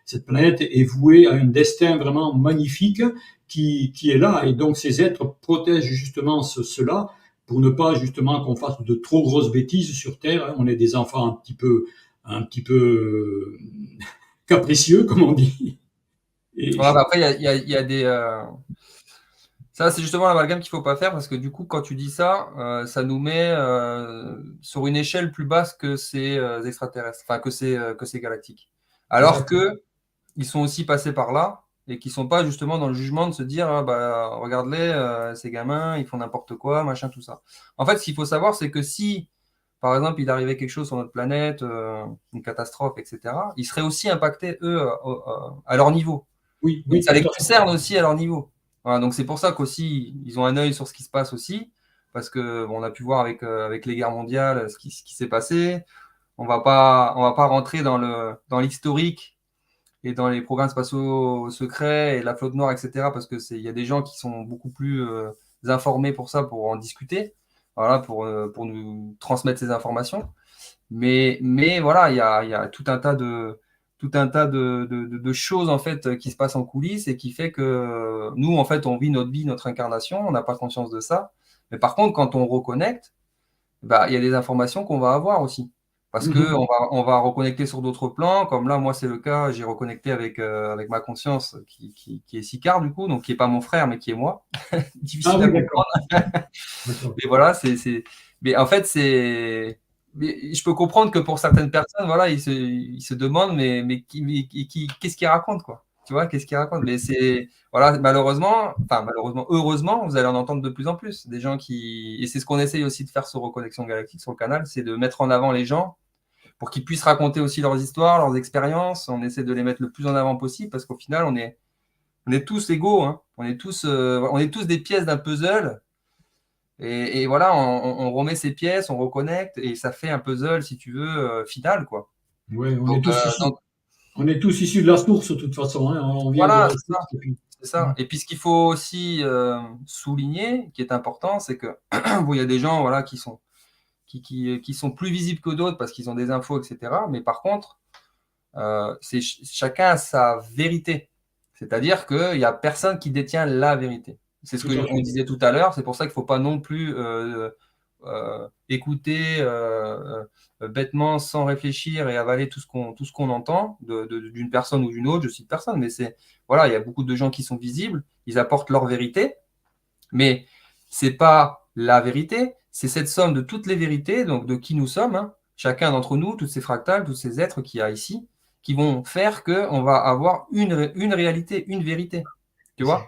Cette planète est vouée à un destin vraiment magnifique qui est là. Et donc, ces êtres protègent justement cela pour ne pas justement qu'on fasse de trop grosses bêtises sur Terre. On est des enfants un petit peu capricieux, comme on dit. Et Voilà, bah après, il y a des. Ça, c'est justement l'amalgame qu'il ne faut pas faire parce que du coup, quand tu dis ça, ça nous met sur une échelle plus basse que ces extraterrestres, enfin que ces galactiques. Alors que ils sont aussi passés par là et qui ne sont pas justement dans le jugement de se dire ah, bah, regarde-les, ces gamins, ils font n'importe quoi, machin, tout ça. En fait, ce qu'il faut savoir, c'est que si, par exemple, il arrivait quelque chose sur notre planète, une catastrophe, etc., ils seraient aussi impactés, eux, à leur niveau. oui, Donc, oui, ça tout les à fait. concerne aussi à leur niveau. Voilà, donc c'est pour ça qu'aussi, ils ont un œil sur ce qui se passe aussi, parce que bon, on a pu voir avec les guerres mondiales ce qui s'est passé. On va pas rentrer dans l'historique et dans les programmes spatiaux secrets et la flotte noire, etc., parce que il y a des gens qui sont beaucoup plus informés pour ça, pour en discuter, voilà, pour nous transmettre ces informations. Mais voilà, il y a tout un tas de choses en fait qui se passent en coulisses et qui fait que nous, en fait, on vit notre vie, notre incarnation, on n'a pas conscience de ça. Mais par contre, quand on reconnecte, il y a des informations qu'on va avoir aussi. Parce que on va reconnecter sur d'autres plans, comme là, moi, c'est le cas, j'ai reconnecté avec ma conscience qui est Sicard, du coup, donc qui n'est pas mon frère, mais qui est moi. Difficile à comprendre. D'accord. Mais voilà, mais en fait, mais je peux comprendre que pour certaines personnes, voilà, ils se demandent, mais qu'est-ce qu'ils racontent, quoi? Tu vois, qu'est-ce qu'ils racontent? Mais voilà, malheureusement, heureusement, vous allez en entendre de plus en plus. Des gens et c'est ce qu'on essaye aussi de faire sur Reconnexion Galactique, sur le canal, c'est de mettre en avant les gens pour qu'ils puissent raconter aussi leurs histoires, leurs expériences. On essaie de les mettre le plus en avant possible parce qu'au final, on est tous égaux, hein. On est tous des pièces d'un puzzle. Et voilà, on remet ces pièces, on reconnecte, et ça fait un puzzle, si tu veux, final, quoi. Ouais, Donc, on est tous issus de la source, de toute façon, hein. On vient de voilà, la source. c'est ça. Et puis, ce qu'il faut aussi souligner, qui est important, c'est que bon, il y a des gens, voilà, qui sont plus visibles que d'autres parce qu'ils ont des infos, etc. Mais par contre, chacun a sa vérité. C'est-à-dire qu'il n'y a personne qui détient la vérité. C'est ce qu'on disait tout à l'heure. C'est pour ça qu'il ne faut pas non plus écouter bêtement, sans réfléchir, et avaler tout ce qu'on entend d'une personne ou d'une autre. Je cite personne, mais voilà, il y a beaucoup de gens qui sont visibles. Ils apportent leur vérité, mais c'est pas la vérité. C'est cette somme de toutes les vérités, donc de qui nous sommes, hein. Chacun d'entre nous, toutes ces fractales, tous ces êtres qu'il y a ici, qui vont faire qu'on va avoir une réalité, une vérité. Tu vois?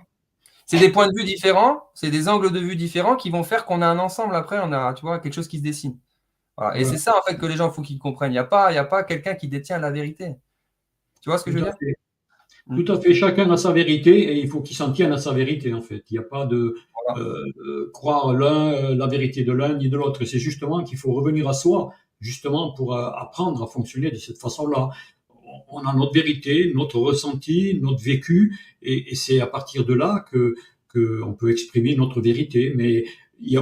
C'est des points de vue différents, c'est des angles de vue différents qui vont faire qu'on a un ensemble après, on a, tu vois, quelque chose qui se dessine. Voilà. Et c'est ça, en fait, que les gens, il faut qu'ils comprennent. Il n'y a pas quelqu'un qui détient la vérité. Tu vois ce que je veux dire? Tout à fait. Chacun a sa vérité et il faut qu'il s'en tienne à sa vérité, en fait. Il n'y a pas de croire la vérité de l'un ni de l'autre. C'est justement qu'il faut revenir à soi, justement pour apprendre à fonctionner de cette façon-là. On a notre vérité, notre ressenti, notre vécu, et c'est à partir de là que on peut exprimer notre vérité. Mais il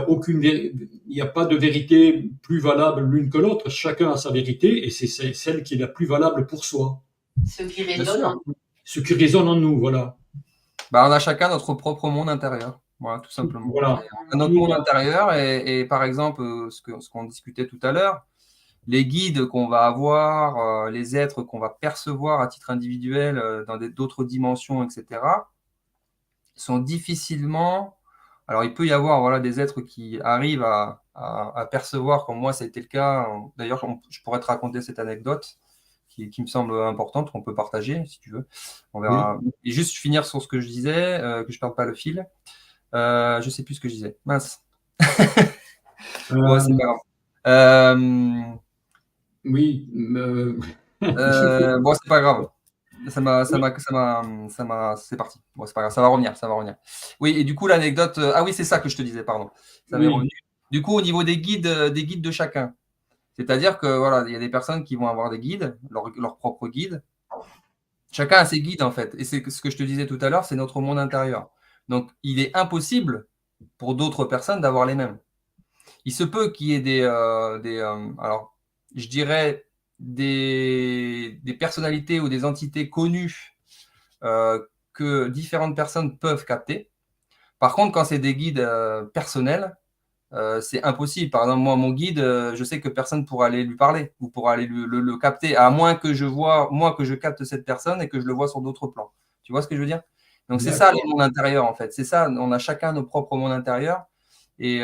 n'y a pas de vérité plus valable l'une que l'autre. Chacun a sa vérité et c'est celle qui est la plus valable pour soi. Ce qui résonne en nous. Ce qui résonne en nous, voilà. On a chacun notre propre monde intérieur. Voilà, tout simplement. Voilà. On a notre monde intérieur et par exemple, ce qu'on discutait tout à l'heure, les guides qu'on va avoir, les êtres qu'on va percevoir à titre individuel dans d'autres dimensions, etc., sont difficilement... Alors, il peut y avoir, voilà, des êtres qui arrivent à percevoir, comme moi, ça a été le cas. D'ailleurs, je pourrais te raconter cette anecdote qui me semble importante, qu'on peut partager, si tu veux. On verra. Oui. Et juste finir sur ce que je disais, que je ne perde pas le fil. Je ne sais plus ce que je disais. Mince. Ouais, c'est pas grave. Oui. Bon, c'est pas grave. C'est parti. Bon, c'est pas grave, ça va revenir. Oui, et du coup, l'anecdote. Ah oui, c'est ça que je te disais, pardon. Ça m'est revenu. Du coup, au niveau des guides de chacun. C'est-à-dire que voilà, il y a des personnes qui vont avoir des guides, leur propre guide. Chacun a ses guides, en fait. Et c'est ce que je te disais tout à l'heure, c'est notre monde intérieur. Donc, il est impossible pour d'autres personnes d'avoir les mêmes. Il se peut qu'il y ait alors, je dirais des personnalités ou des entités connues que différentes personnes peuvent capter. Par contre, quand c'est des guides personnels, c'est impossible. Par exemple, moi, mon guide, je sais que personne ne pourra aller lui parler ou pourra aller le capter, à moins que je capte cette personne et que je le vois sur d'autres plans. Tu vois ce que je veux dire? Donc, c'est ça, le monde intérieur, en fait. C'est ça, on a chacun nos propres mondes intérieurs. Et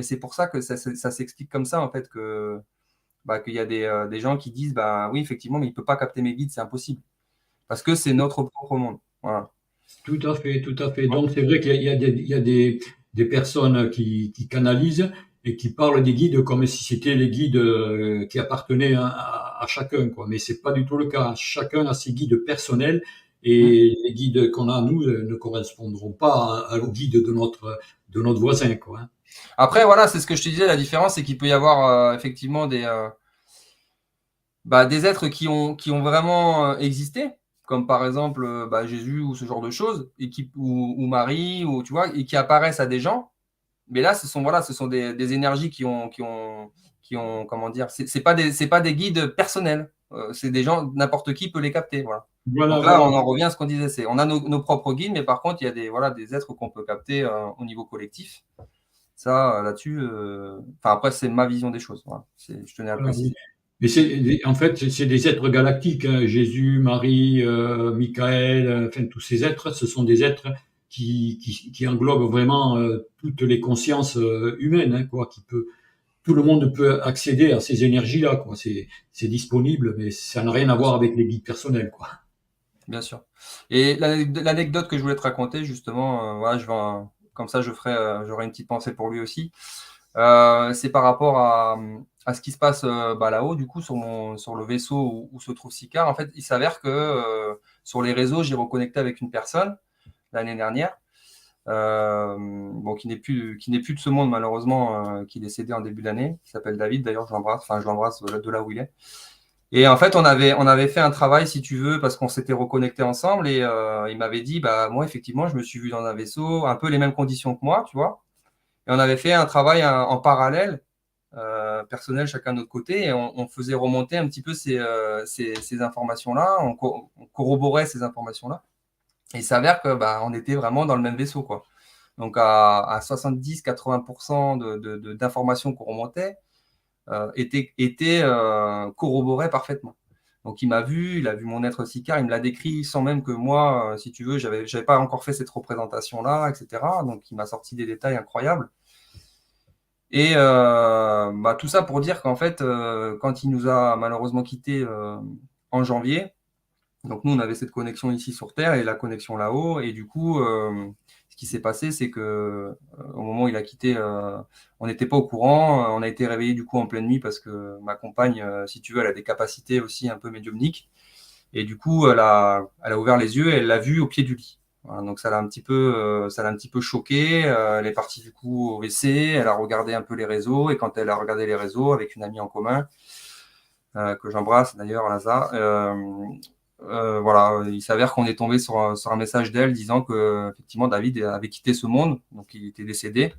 c'est pour ça que ça s'explique comme ça, en fait, qu'il y a des gens qui disent, oui, effectivement, mais il ne peut pas capter mes guides, c'est impossible. Parce que c'est notre propre monde. Voilà. Tout à fait, tout à fait. Donc, c'est vrai qu'il y a des personnes qui canalisent et qui parlent des guides comme si c'était les guides qui appartenaient à chacun, quoi. Mais c'est pas du tout le cas. Chacun a ses guides personnels et les guides qu'on a, nous, ne correspondront pas aux guides de notre voisin, quoi. Après, voilà, c'est ce que je te disais, la différence, c'est qu'il peut y avoir effectivement des êtres qui ont vraiment existé, comme par exemple Jésus ou ce genre de choses, et ou Marie, ou tu vois, et qui apparaissent à des gens, Mais là, ce sont des énergies qui ont, comment dire, c'est pas des guides personnels. C'est des gens, n'importe qui peut les capter. Voilà. Voilà, Donc là, voilà. on en revient à ce qu'on disait. On a nos propres guides, mais par contre, il y a des êtres qu'on peut capter au niveau collectif. Ça, là-dessus, après, c'est ma vision des choses. Voilà. Je tenais à le Voilà, oui. préciser. Mais en fait, c'est des êtres galactiques, hein. Jésus, Marie, Michael, enfin, tous ces êtres, ce sont des êtres qui englobent vraiment toutes les consciences humaines, hein, quoi, tout le monde peut accéder à ces énergies-là, quoi. C'est disponible, mais ça n'a rien à Bien voir sûr. avec les guides personnels, quoi. Bien sûr. Et l'anecdote que je voulais te raconter, justement, voilà, comme ça, j'aurai une petite pensée pour lui aussi. C'est par rapport à ce qui se passe là-haut, du coup, sur le vaisseau où se trouve Sicard. En fait, il s'avère que sur les réseaux, j'ai reconnecté avec une personne l'année dernière, qui n'est plus de ce monde, malheureusement, qui est décédé en début d'année, qui s'appelle David. D'ailleurs, je l'embrasse de là où il est. Et en fait, on avait fait un travail, si tu veux, parce qu'on s'était reconnecté ensemble. Et il m'avait dit, bah moi, effectivement, je me suis vu dans un vaisseau, un peu les mêmes conditions que moi, tu vois. Et on avait fait un travail en parallèle, personnel, chacun de notre côté, et on faisait remonter un petit peu ces informations-là, on corroborait ces informations-là. Et il s'avère que on était vraiment dans le même vaisseau, quoi. Donc à 70-80% d'informations qu'on remontait étaient corroborées parfaitement. Donc il a vu mon être sicard, il me l'a décrit sans même que moi, si tu veux, j'avais pas encore fait cette représentation-là, etc. Donc il m'a sorti des détails incroyables. Et tout ça pour dire qu'en fait, quand il nous a malheureusement quittés en janvier, donc nous, on avait cette connexion ici sur Terre et la connexion là-haut. Et du coup, ce qui s'est passé, c'est que au moment où il a quitté, on n'était pas au courant. On a été réveillé du coup en pleine nuit parce que ma compagne, si tu veux, elle a des capacités aussi un peu médiumniques. Et du coup, elle a ouvert les yeux et elle l'a vu au pied du lit. Voilà, donc ça l'a un petit peu choquée. Elle est partie du coup au WC. Elle a regardé un peu les réseaux. Et quand elle a regardé les réseaux avec une amie en commun, que j'embrasse d'ailleurs, Laza, voilà, il s'avère qu'on est tombé sur un message d'elle disant que effectivement David avait quitté ce monde, donc il était décédé.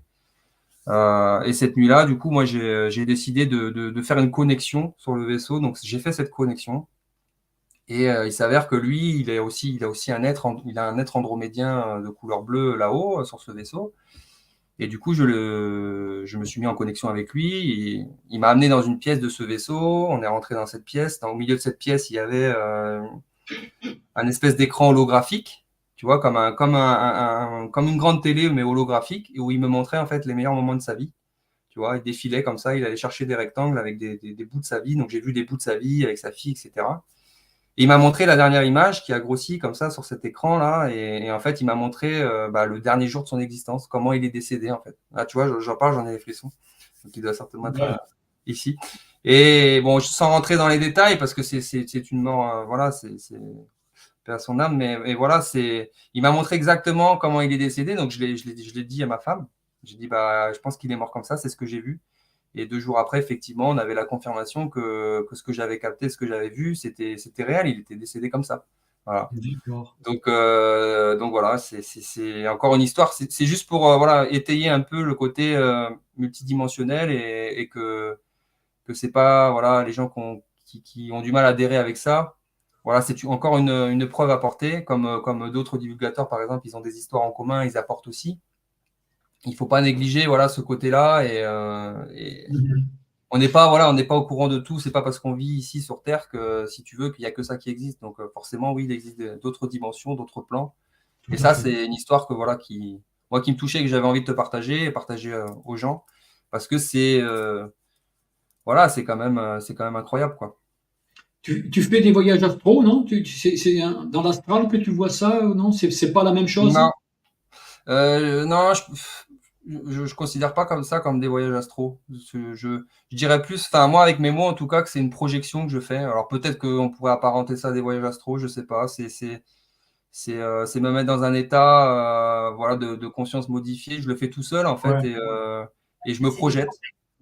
Et cette nuit-là, du coup, moi j'ai décidé de faire une connexion sur le vaisseau, donc j'ai fait cette connexion. Et il s'avère que lui, il a aussi il a un être andromédien de couleur bleue là-haut sur ce vaisseau. Et du coup, je me suis mis en connexion avec lui. Il m'a amené dans une pièce de ce vaisseau. On est rentré dans cette pièce. Au milieu de cette pièce, il y avait un espèce d'écran holographique, tu vois, comme une grande télé, mais holographique, et où il me montrait en fait les meilleurs moments de sa vie. Tu vois, il défilait comme ça, il allait chercher des rectangles avec des bouts de sa vie. Donc j'ai vu des bouts de sa vie avec sa fille, etc. Et il m'a montré la dernière image qui a grossi comme ça sur cet écran-là. Et en fait, il m'a montré le dernier jour de son existence, comment il est décédé en fait. Là, tu vois, j'en parle, j'en ai les frissons. Donc il doit certainement être Voilà. ici. Et bon, sans rentrer dans les détails, parce que c'est une mort, voilà, c'est paix à son âme, mais et voilà, il m'a montré exactement comment il est décédé, donc je l'ai dit à ma femme. J'ai dit, je pense qu'il est mort comme ça, c'est ce que j'ai vu. Et 2 jours après, effectivement, on avait la confirmation que ce que j'avais capté, ce que j'avais vu, c'était réel, il était décédé comme ça. Voilà. D'accord. Donc voilà, c'est encore une histoire. C'est juste pour voilà, étayer un peu le côté multidimensionnel et que c'est pas voilà, les gens qui ont du mal à adhérer avec ça. Voilà, c'est encore une preuve apportée, comme d'autres divulgateurs, par exemple, ils ont des histoires en commun, ils apportent aussi. Il ne faut pas négliger voilà, ce côté-là et Mhm. on n'est pas au courant de tout. C'est pas parce qu'on vit ici sur Terre que, si tu veux, qu'il n'y a que ça qui existe. Donc forcément, oui, il existe d'autres dimensions, d'autres plans. Tout Et à ça, fait. c'est une histoire que voilà, moi, qui me touchait, que j'avais envie de te partager et partager aux gens, parce que voilà, c'est quand même incroyable, quoi. Tu fais des voyages astro, non? C'est dans l'astral que tu vois ça, non? C'est pas la même chose? Non, non, je considère pas comme ça comme des voyages astro. Je dirais plus, enfin moi avec mes mots en tout cas, que c'est une projection que je fais. Alors peut-être qu'on pourrait apparenter ça à des voyages astro, je sais pas. C'est me mettre dans un état voilà de conscience modifiée. Je le fais tout seul en fait Ouais. et je me C'est des projette.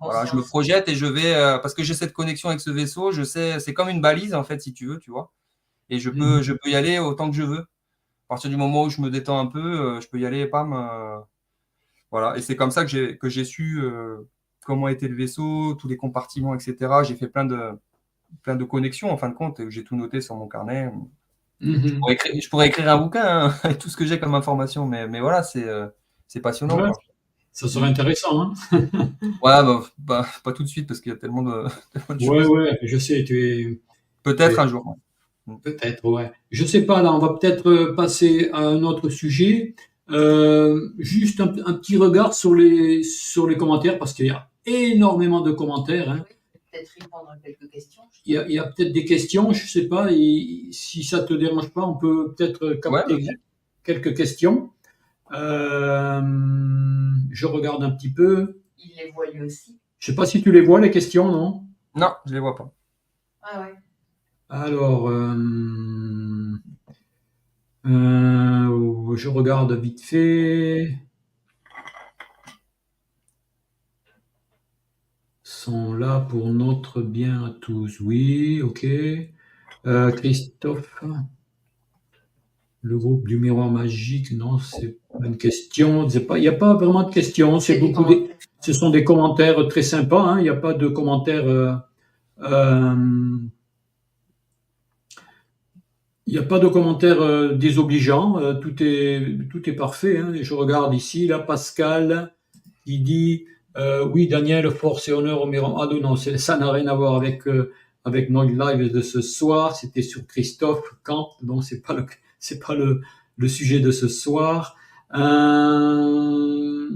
Voilà, je me consciences. projette et je vais parce que j'ai cette connexion avec ce vaisseau. Je sais, c'est comme une balise en fait si tu veux, tu vois. Et Mhm. je peux y aller autant que je veux. À partir du moment où je me détends un peu, je peux y aller, pam. Voilà. Et c'est comme ça que j'ai su comment était le vaisseau, tous les compartiments, etc. J'ai fait plein de connexions, en fin de compte, et j'ai tout noté sur mon carnet. Je pourrais écrire un bouquin hein, avec tout ce que j'ai comme information, mais voilà, c'est passionnant. Ouais, Quoi. ça serait intéressant, hein. Ouais, pas tout de suite, parce qu'il y a tellement de Ouais, choses. ouais, je sais, Peut-être un jour. peut-être, ouais. Je sais pas, là, on va peut-être passer à un autre sujet. Juste un petit regard sur les commentaires, parce qu'il y a énormément de commentaires, hein. Peut-être répondre à quelques questions. Il y a peut-être des questions, je sais pas, et si ça te dérange pas, on peut peut-être capter Ouais. quelques questions. Je regarde un petit peu. Il les voit lui aussi. Je sais pas si tu les vois, les questions, non? Non, je les vois pas. Ah ouais. Alors, je regarde vite fait. Sont là pour notre bien à tous. Oui, ok. Christophe, le groupe du miroir magique, non, c'est pas une question. Il n'y a pas vraiment de questions. C'est des beaucoup commentaires. ce sont des commentaires très sympas, hein. Il n'y a pas de commentaires. Il n'y a pas de commentaires désobligeants. Tout est parfait, hein. Je regarde ici, là, Pascal qui dit oui, Daniel, force et honneur au miroir. Ah non, ça n'a rien à voir avec notre live de ce soir. C'était sur Christophe Camp, donc c'est pas le sujet de ce soir. Dans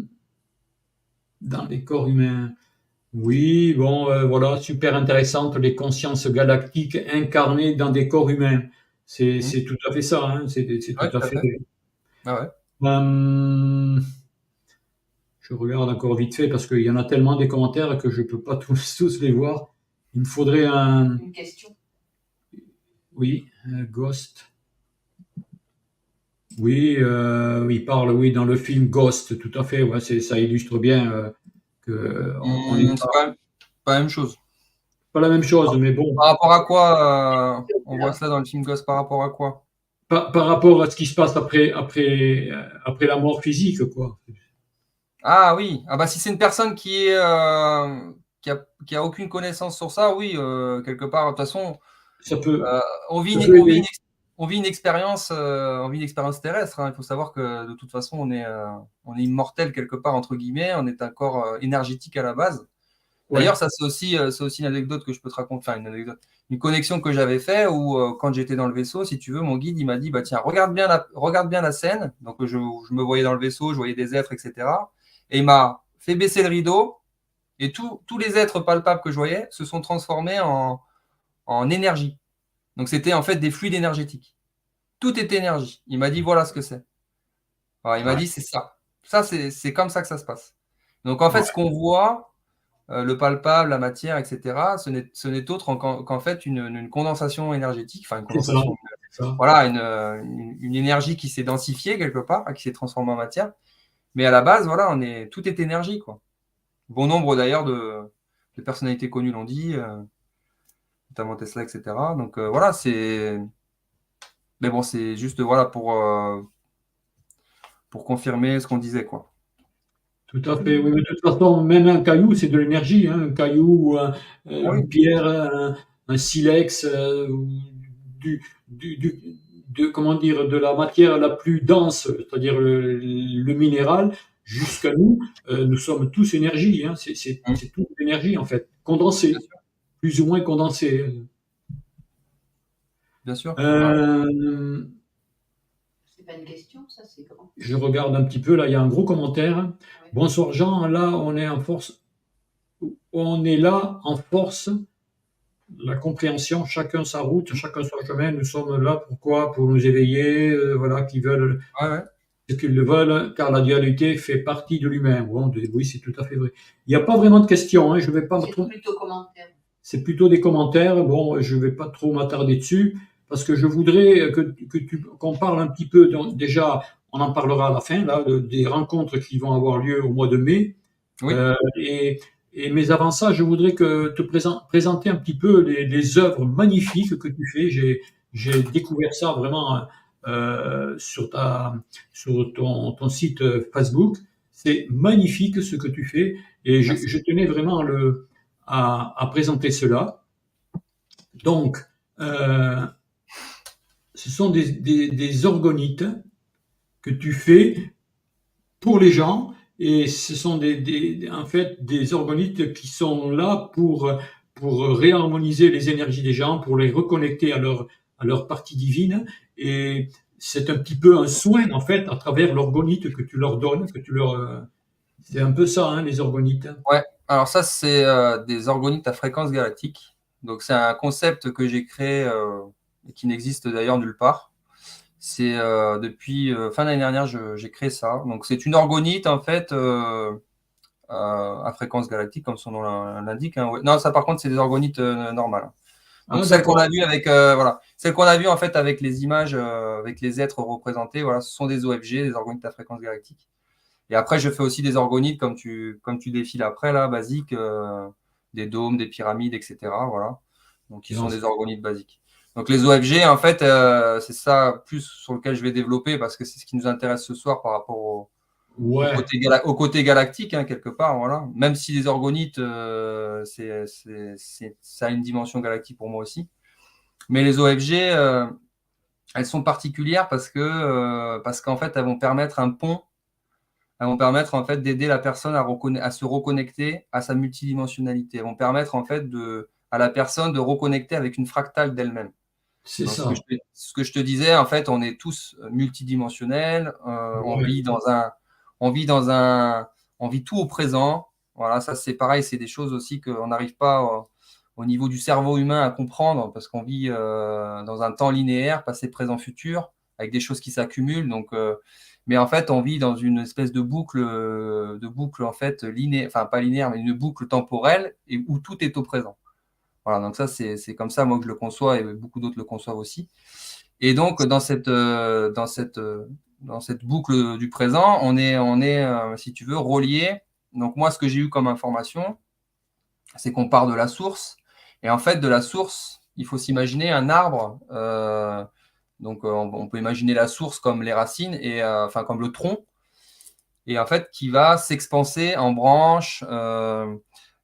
les corps humains. Oui, bon, voilà, super intéressante, les consciences galactiques incarnées dans des corps humains. C'est tout à fait ça, hein. C'est Ouais, tout à tout à fait. fait. Ah ouais. Je regarde encore vite fait parce qu'il y en a tellement des commentaires que je peux pas tous les voir. Il me faudrait Une question. Oui, Ghost. Oui, il parle, oui, dans le film Ghost, tout à fait. Ouais, ça illustre bien que on est C'est pas la même chose. pas la même chose, mais bon. Par rapport à quoi on voit cela dans le film Ghost? Par rapport à quoi? Par rapport à ce qui se passe après la mort physique, quoi. Ah oui. Ah bah si c'est une personne qui a aucune connaissance sur ça, oui, quelque part. De toute façon, Ça peut, on vit ça une, peut on vit aider. une, ex- on vit une expérience terrestre. Hein. Il faut savoir que de toute façon, on est immortel quelque part entre guillemets. On est un corps énergétique à la base. Ouais. D'ailleurs, ça c'est aussi une anecdote que je peux te raconter. Enfin, une connexion que j'avais fait où quand j'étais dans le vaisseau, si tu veux, mon guide il m'a dit bah tiens regarde bien la scène. Donc je me voyais dans le vaisseau, je voyais des êtres, etc. Et il m'a fait baisser le rideau et tous les êtres palpables que je voyais se sont transformés en énergie. Donc c'était en fait des fluides énergétiques. Tout est énergie. Il m'a dit voilà ce que c'est. Alors, il m'a dit c'est ça. Ça c'est comme ça que ça se passe. Donc en fait ce qu'on voit le palpable, la matière, etc., ce n'est autre qu'en fait une condensation énergétique, enfin une C'est ça, condensation, c'est ça. voilà, une énergie qui s'est densifiée quelque part, qui s'est transformée en matière. Mais à la base, voilà, tout est énergie, quoi. Bon nombre d'ailleurs de personnalités connues l'ont dit, notamment Tesla, etc. Donc voilà, mais bon, c'est juste voilà pour confirmer ce qu'on disait, quoi. Tout à fait. Oui, mais de toute façon, même un caillou, c'est de l'énergie, hein. Un caillou, Ah oui, une pierre, un silex, du, du, comment dire, de la matière la plus dense, c'est-à-dire le minéral, jusqu'à nous, nous sommes tous énergie, hein. C'est toute l'énergie, en fait, bien condensée, sûr, plus ou moins condensée. bien sûr. C'est pas une question, ça, c'est grand. Je regarde un petit peu, là, il y a un gros commentaire. Ouais. Bonsoir Jean, là, on est en force. On est là en force, la compréhension, chacun sa route, chacun son chemin. Nous sommes là pourquoi? Pour nous éveiller, voilà, qui veulent Ouais, ouais. ce qu'ils le veulent, car la dualité fait partie de l'humain. Bon, oui, c'est tout à fait vrai. Il n'y a pas vraiment de questions, hein, je vais pas me C'est plutôt commentaire. C'est plutôt des commentaires. Bon, je ne vais pas trop m'attarder dessus parce que je voudrais qu'on parle un petit peu. Déjà, on en parlera à la fin, là, des rencontres qui vont avoir lieu au mois de mai. Oui. Mais avant ça, je voudrais te présenter un petit peu les œuvres magnifiques que tu fais. J'ai découvert ça vraiment sur ton site Facebook. C'est magnifique ce que tu fais et Merci. je tenais vraiment à présenter cela. Donc, ce sont des orgonites que tu fais pour les gens et ce sont en fait des orgonites qui sont là pour réharmoniser les énergies des gens, pour les reconnecter à leur partie divine et c'est un petit peu un soin en fait à travers l'orgonite que tu leur donnes, c'est un peu ça, hein, les orgonites. Ouais, alors ça, c'est des orgonites à fréquence galactique. Donc, c'est un concept que j'ai créé et qui n'existe d'ailleurs nulle part. C'est depuis fin d'année dernière, j'ai créé ça. Donc, c'est une orgonite, en fait, à fréquence galactique, comme son nom l'indique. Hein. Ouais. Non, ça, par contre, c'est des orgonites normales. Donc, Ah, celles qu'on a d'accord. vues avec, voilà, celles qu'on a vues, en fait, avec les images, avec les êtres représentés, voilà, ce sont des OFG, des orgonites à fréquence galactique. Et après, je fais aussi des orgonites comme tu défiles après, là, basiques, des dômes, des pyramides, etc. Voilà. Donc, qui sont des orgonites basiques. Donc, les OFG, en fait, c'est ça plus sur lequel je vais développer parce que c'est ce qui nous intéresse ce soir par rapport Ouais, au côté galactique, hein, quelque part. Voilà. Même si les orgonites, ça a une dimension galactique pour moi aussi. Mais les OFG, elles sont particulières parce qu'en fait, elles vont permettre un pont. Elles vont permettre en fait d'aider la personne à se reconnecter à sa multidimensionnalité. Elles vont permettre en fait à la personne de reconnecter avec une fractale d'elle-même. c'est Donc ça. ce que je te disais, en fait, on est tous multidimensionnels. Ouais. On vit tout au présent. Voilà, ça c'est pareil, c'est des choses aussi qu'on n'arrive pas au niveau du cerveau humain à comprendre parce qu'on vit dans un temps linéaire, passé, présent, futur, avec des choses qui s'accumulent. Donc mais en fait, on vit dans une espèce de boucle en fait linéaire, enfin pas linéaire, mais une boucle temporelle et où tout est au présent. Voilà, donc ça c'est comme ça moi que je le conçois et beaucoup d'autres le conçoivent aussi. Et donc dans cette boucle du présent, on est si tu veux relié. Donc moi ce que j'ai eu comme information, c'est qu'on part de la source et en fait de la source, il faut s'imaginer un arbre. Donc on peut imaginer la source comme les racines et enfin comme le tronc et en fait qui va s'expanser en branches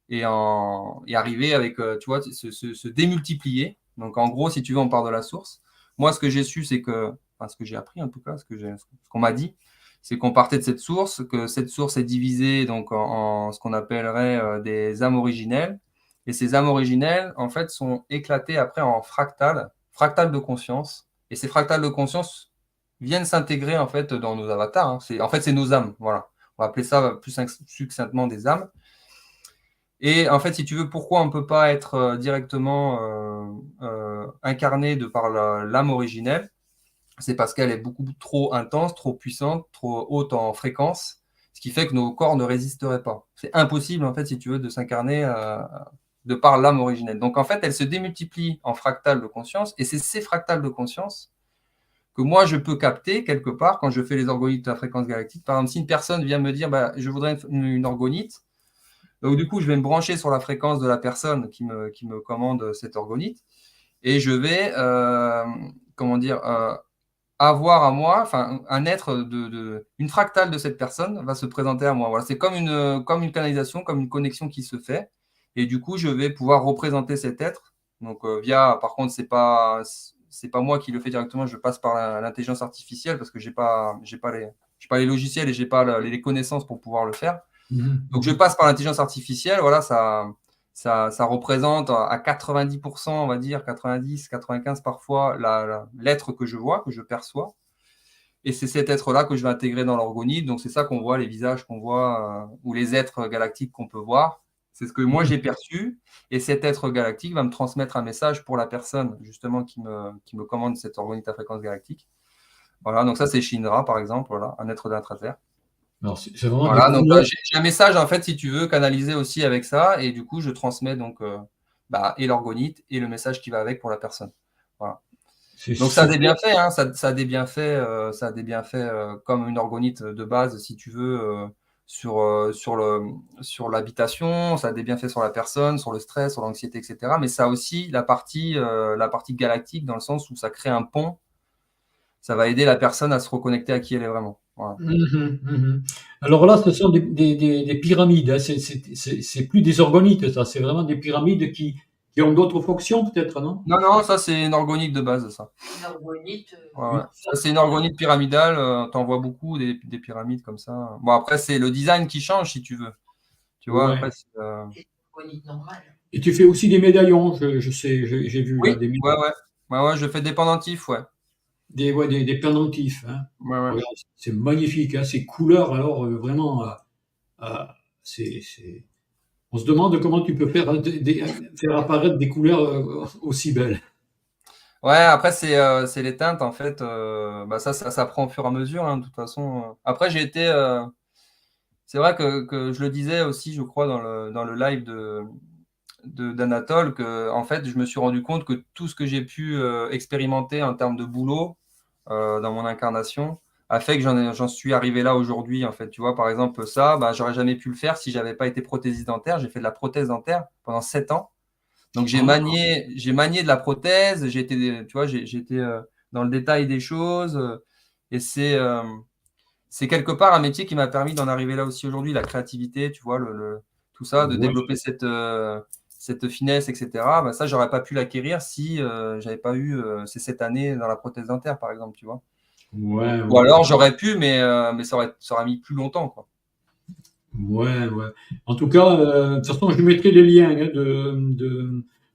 et arriver avec tu vois se démultiplier. Donc en gros si tu veux on part de la source. Moi ce que j'ai su c'est que enfin ce que j'ai appris en tout cas ce qu'on m'a dit c'est qu'on partait de cette source, que cette source est divisée donc en ce qu'on appellerait des âmes originelles et ces âmes originelles en fait sont éclatées après en fractales de conscience et ces fractales de conscience viennent s'intégrer en fait dans nos avatars. Hein. En fait, c'est nos âmes. Voilà. On va appeler ça plus succinctement des âmes. Et en fait, si tu veux, pourquoi on ne peut pas être directement incarné de par l'âme originelle? C'est parce qu'elle est beaucoup trop intense, trop puissante, trop haute en fréquence, ce qui fait que nos corps ne résisteraient pas. C'est impossible, en fait, si tu veux, de s'incarner de par l'âme originelle. Donc, en fait, elle se démultiplie en fractales de conscience, et c'est ces fractales de conscience que moi, je peux capter quelque part quand je fais les orgonites à fréquence galactique. Par exemple, si une personne vient me dire bah, je voudrais une orgonite, donc du coup, je vais me brancher sur la fréquence de la personne qui me commande cette orgonite et je vais, comment dire, avoir à moi, enfin, un être une fractale de cette personne va se présenter à moi. Voilà, c'est comme une canalisation, comme une connexion qui se fait. Et du coup, je vais pouvoir représenter cet être. Donc, par contre, c'est pas moi qui le fais directement, je passe par l'intelligence artificielle parce que j'ai pas les logiciels et j'ai pas les connaissances pour pouvoir le faire. Donc, je passe par l'intelligence artificielle, voilà, ça représente à 90%, on va dire, 90, 95 parfois, l'être que je vois, que je perçois. Et c'est cet être-là que je vais intégrer dans l'orgonite. Donc, c'est ça qu'on voit, les visages qu'on voit, ou les êtres galactiques qu'on peut voir. C'est ce que moi, j'ai perçu. Et cet être galactique va me transmettre un message pour la personne, justement, qui me commande cette orgonite à fréquence galactique. Voilà, donc ça, c'est Shinra, par exemple, voilà, un être d'intraterre. Alors, c'est vraiment des Voilà, donc couleurs. j'ai un message, en fait, si tu veux, canalisé aussi avec ça. Et du coup, je transmets donc et l'orgonite et le message qui va avec pour la personne. Voilà. C'est Donc ça a des super. bienfaits, hein, ça a des bienfaits comme une orgonite de base, si tu veux, sur l'habitation, ça a des bienfaits sur la personne, sur le stress, sur l'anxiété, etc. Mais ça a aussi la partie galactique dans le sens où ça crée un pont, ça va aider la personne à se reconnecter à qui elle est vraiment. Voilà. Alors là, ce sont des pyramides, hein. C'est plus des organites, ça. C'est vraiment des pyramides qui ont d'autres fonctions, peut-être, non? Non, non, ça c'est une organite de base, ça. Une orgonite, Ouais, ouais. Oui. Ça c'est une organite pyramidale. T'en vois beaucoup des pyramides comme ça. Bon, après c'est le design qui change si tu veux. Tu vois, Ouais. après c'est une orgonite normale. Et tu fais aussi des médaillons, je sais, j'ai vu là, oui, ouais, ouais. Ouais, ouais, je fais des pendentifs, ouais. des pendentifs, hein. Ouais, ouais. Regarde, c'est magnifique, hein. Ces couleurs, alors, vraiment, c'est. On se demande comment tu peux faire apparaître des couleurs aussi belles. Ouais, après c'est les teintes en fait. Bah ça prend au fur et à mesure, hein, de toute façon. Après j'ai été, c'est vrai que je le disais aussi, je crois, dans le live d'Anatole, que en fait je me suis rendu compte que tout ce que j'ai pu expérimenter en termes de boulot dans mon incarnation a fait que j'en suis arrivé là aujourd'hui. En fait, tu vois, par exemple ça, bah j'aurais jamais pu le faire si j'avais pas été prothésiste dentaire. J'ai fait de la prothèse dentaire pendant 7 ans. Donc Ah, j'ai manié de la prothèse, tu vois, j'ai été dans le détail des choses, et c'est quelque part un métier qui m'a permis d'en arriver là aussi aujourd'hui, la créativité, tu vois, tout ça, de ouais, développer cette finesse, etc. Bah, ça, j'aurais pas pu l'acquérir si j'avais pas eu ces 7 années dans la prothèse dentaire, par exemple, tu vois. ouais, Ou ouais, alors ouais. j'aurais pu, mais ça aurait mis plus longtemps, quoi. Ouais, ouais. En tout cas, de toute façon, je mettrai les liens, hein,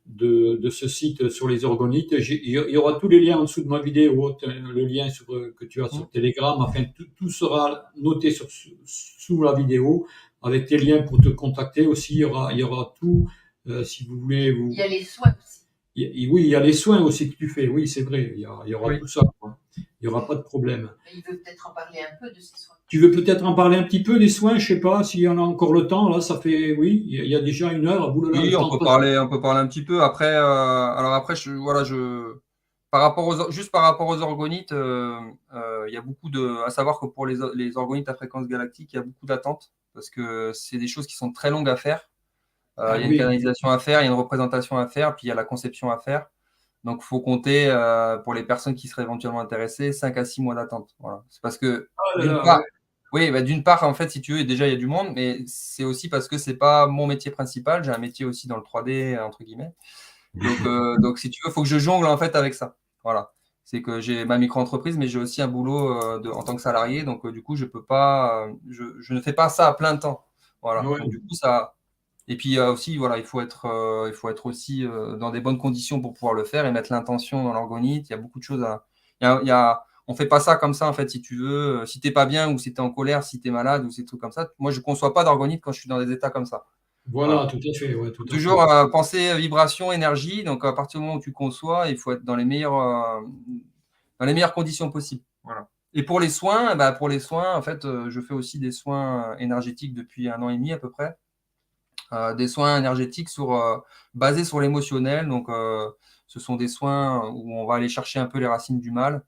de ce site sur les orgonites. Il y aura tous les liens en dessous de ma vidéo, le lien que tu as Mm. sur Telegram. Enfin, tout sera noté sous la vidéo avec tes liens pour te contacter aussi. Il y aura tout, si vous voulez. Il y a les soins aussi. Oui, il y a les soins aussi que tu fais. Oui, c'est vrai. Il y aura Oui. tout ça, quoi. Il n'y aura pas de problème. Mais il veut peut-être en parler un peu de ces soins. Tu veux peut-être en parler un petit peu des soins? Je sais pas s'il y en a encore le temps. Là, ça fait, oui, il y a déjà 1 heure. Oulala, Oui, le temps passe. on peut parler un petit peu. Après, alors après, voilà, juste par rapport aux orgonites, il y a beaucoup à savoir que pour les orgonites à fréquence galactique, il y a beaucoup d'attentes parce que c'est des choses qui sont très longues à faire. Ah Il y a une oui, canalisation à faire, il y a une représentation à faire, puis il y a la conception à faire. Donc, il faut compter, pour les personnes qui seraient éventuellement intéressées, 5 à 6 mois d'attente. Voilà. C'est parce que, ah là d'une là, part, ouais. oui, bah, d'une part, en fait, si tu veux, déjà, il y a du monde, mais c'est aussi parce que c'est pas mon métier principal. J'ai un métier aussi dans le 3D, entre guillemets. Donc si tu veux, il faut que je jongle, en fait, avec ça. Voilà. C'est que j'ai ma micro-entreprise, mais j'ai aussi un boulot en tant que salarié. Donc, du coup, je peux pas, je ne fais pas ça à plein temps. Voilà. Ouais. Donc, du coup, ça. Et puis aussi, voilà, il faut être aussi dans des bonnes conditions pour pouvoir le faire et mettre l'intention dans l'orgonite. Il y a beaucoup de choses à. On fait pas ça comme ça, en fait, si tu veux. Si t'es pas bien ou si t'es en colère, si t'es malade ou ces trucs comme ça. Moi, je conçois pas d'orgonite quand je suis dans des états comme ça. Voilà, Voilà. tout à fait, ouais, tout Faut à fait. toujours penser vibration, énergie. Donc, à partir du moment où tu conçois, il faut être dans les meilleures conditions possibles. Voilà. Et pour les soins, en fait, je fais aussi des soins énergétiques depuis 1 an et demi à peu près. Des soins énergétiques basés sur l'émotionnel. Donc, ce sont des soins où on va aller chercher un peu les racines du mal.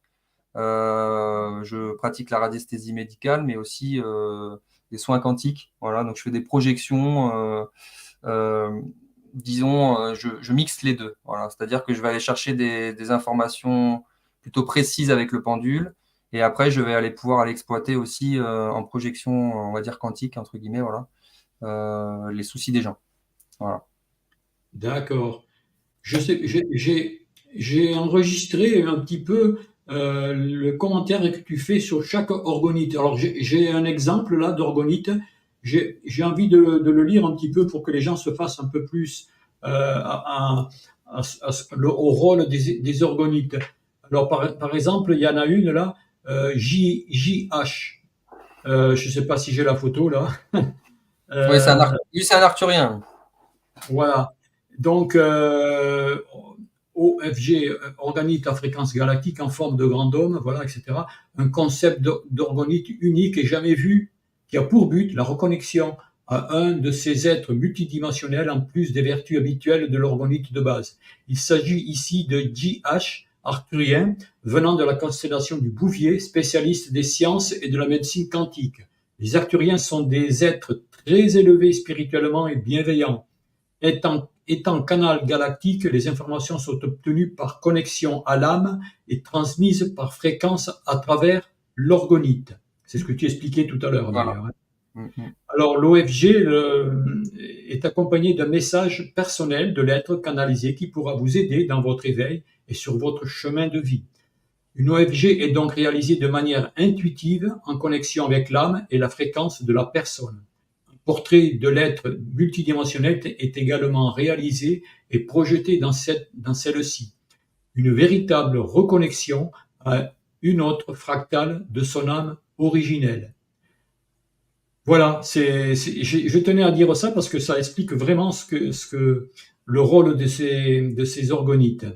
Je pratique la radiesthésie médicale, mais aussi des soins quantiques. Voilà, donc je fais des projections. Disons, je mixe les deux. Voilà, c'est-à-dire que je vais aller chercher des informations plutôt précises avec le pendule. Et après, je vais aller pouvoir l'exploiter aussi en projection, on va dire quantique, entre guillemets, voilà, les soucis des gens. Voilà. D'accord. Je sais, j'ai enregistré un petit peu le commentaire que tu fais sur chaque orgonite. Alors, j'ai un exemple là d'orgonite. J'ai envie de le lire un petit peu pour que les gens se fassent un peu plus au rôle des orgonites. Alors, par exemple, il y en a une là, JH. Je ne sais pas si j'ai la photo là. Oui, Euh, lui, c'est un arthurien. voilà. Donc, OFG, organite à fréquence galactique en forme de grand dôme, voilà, etc. Un concept d'orgonite unique et jamais vu, qui a pour but la reconnexion à un de ces êtres multidimensionnels en plus des vertus habituelles de l'orgonite de base. Il s'agit ici de JH, arthurien, venant de la constellation du Bouvier, spécialiste des sciences et de la médecine quantique. Les arthuriens sont des êtres très élevés spirituellement et bienveillants. Étant canal galactique, les informations sont obtenues par connexion à l'âme et transmises par fréquence à travers l'orgonite. C'est ce que tu expliquais tout à l'heure, Voilà. d'ailleurs, hein. Alors, l'OFG est accompagné d'un message personnel de lettres canalisées qui pourra vous aider dans votre éveil et sur votre chemin de vie. Une OFG est donc réalisée de manière intuitive, en connexion avec l'âme et la fréquence de la personne. Un portrait de l'être multidimensionnel est également réalisé et projeté dans celle-ci. Une véritable reconnexion à une autre fractale de son âme originelle. Voilà, je tenais à dire ça parce que ça explique vraiment le rôle de ces orgonites.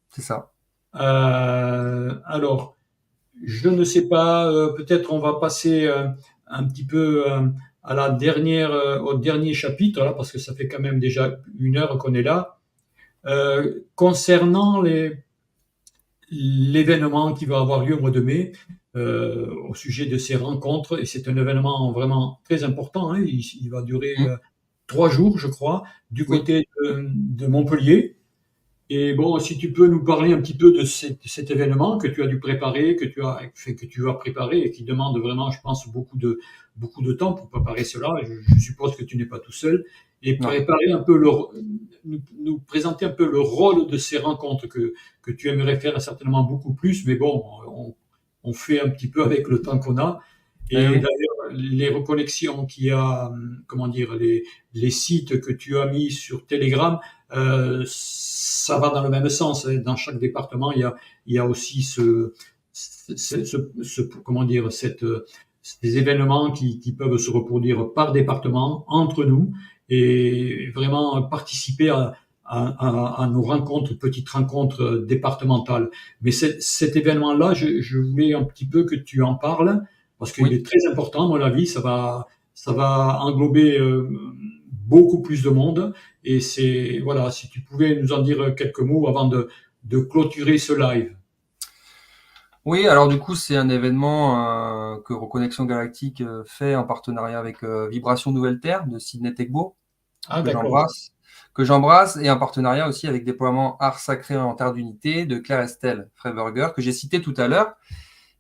C'est ça. Alors, je ne sais pas, peut-être on va passer un petit peu à au dernier chapitre, là, parce que ça fait quand même déjà 1 heure qu'on est là. Concernant l'événement qui va avoir lieu au mois de mai, au sujet de ces rencontres, et c'est un événement vraiment très important, hein, il va durer 3 jours, je crois, du côté de Montpellier. Et bon, si tu peux nous parler un petit peu de cet événement que tu as dû préparer, que tu as préparé et qui demande vraiment, je pense, beaucoup de temps pour préparer cela. Je suppose que tu n'es pas tout seul. Et préparer un peu nous présenter un peu le rôle de ces rencontres que tu aimerais faire certainement beaucoup plus, mais bon, on fait un petit peu avec le temps qu'on a. Et d'ailleurs, les reconnexions qu'il y a, comment dire, les sites que tu as mis sur Telegram, ça va dans le même sens. Dans chaque département, il y a aussi comment dire, ces événements qui peuvent se reproduire par département, entre nous, et vraiment participer à nos rencontres, petites rencontres départementales. Mais cet événement-là, je voulais un petit peu que tu en parles, parce qu'il est très important, à mon avis, ça va englober beaucoup plus de monde. Et voilà, si tu pouvais nous en dire quelques mots avant de clôturer ce live. Oui, alors du coup, c'est un événement que Reconnexion Galactique fait en partenariat avec Vibration Nouvelle Terre de Sydney Tegbo, que j'embrasse, et en partenariat aussi avec Déploiement Art Sacré en Terre d'Unité de Claire Estelle Freiberger, que j'ai cité tout à l'heure,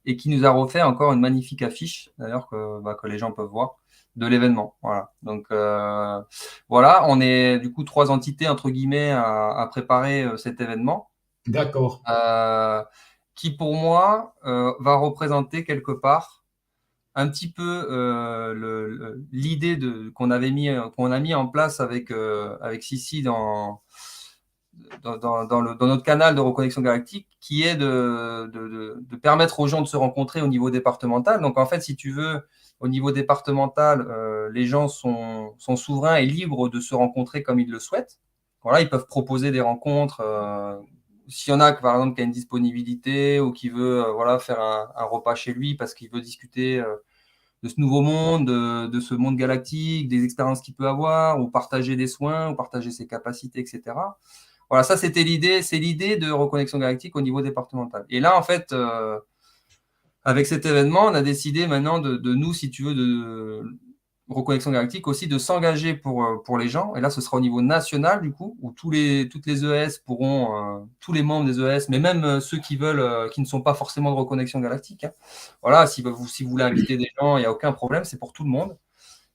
et qui nous a refait encore une magnifique affiche, d'ailleurs, que les gens peuvent voir, de l'événement. Voilà. Donc, voilà, on est du coup 3 entités, entre guillemets, à préparer cet événement. D'accord. Qui pour moi va représenter quelque part un petit peu l'idée qu'on a mis en place avec Sissi dans notre canal de Reconnexion Galactique, qui est de permettre aux gens de se rencontrer au niveau départemental. Donc en fait, si tu veux, au niveau départemental, les gens sont souverains et libres de se rencontrer comme ils le souhaitent. Voilà, ils peuvent proposer des rencontres. S'il y en a, par exemple, qui a une disponibilité ou qui veut faire un repas chez lui parce qu'il veut discuter de ce nouveau monde, de ce monde galactique, des expériences qu'il peut avoir, ou partager des soins, ou partager ses capacités, etc. Voilà, ça, c'était l'idée. C'est l'idée de Reconnexion Galactique au niveau départemental. Et là, en fait, avec cet événement, on a décidé maintenant de nous, si tu veux, de Reconnexion Galactique aussi, de s'engager pour les gens. Et là, ce sera au niveau national, du coup, où toutes les ES pourront, tous les membres des ES, mais même ceux qui veulent, qui ne sont pas forcément de Reconnexion Galactique. Hein. Voilà, si vous voulez inviter des gens, il n'y a aucun problème, c'est pour tout le monde.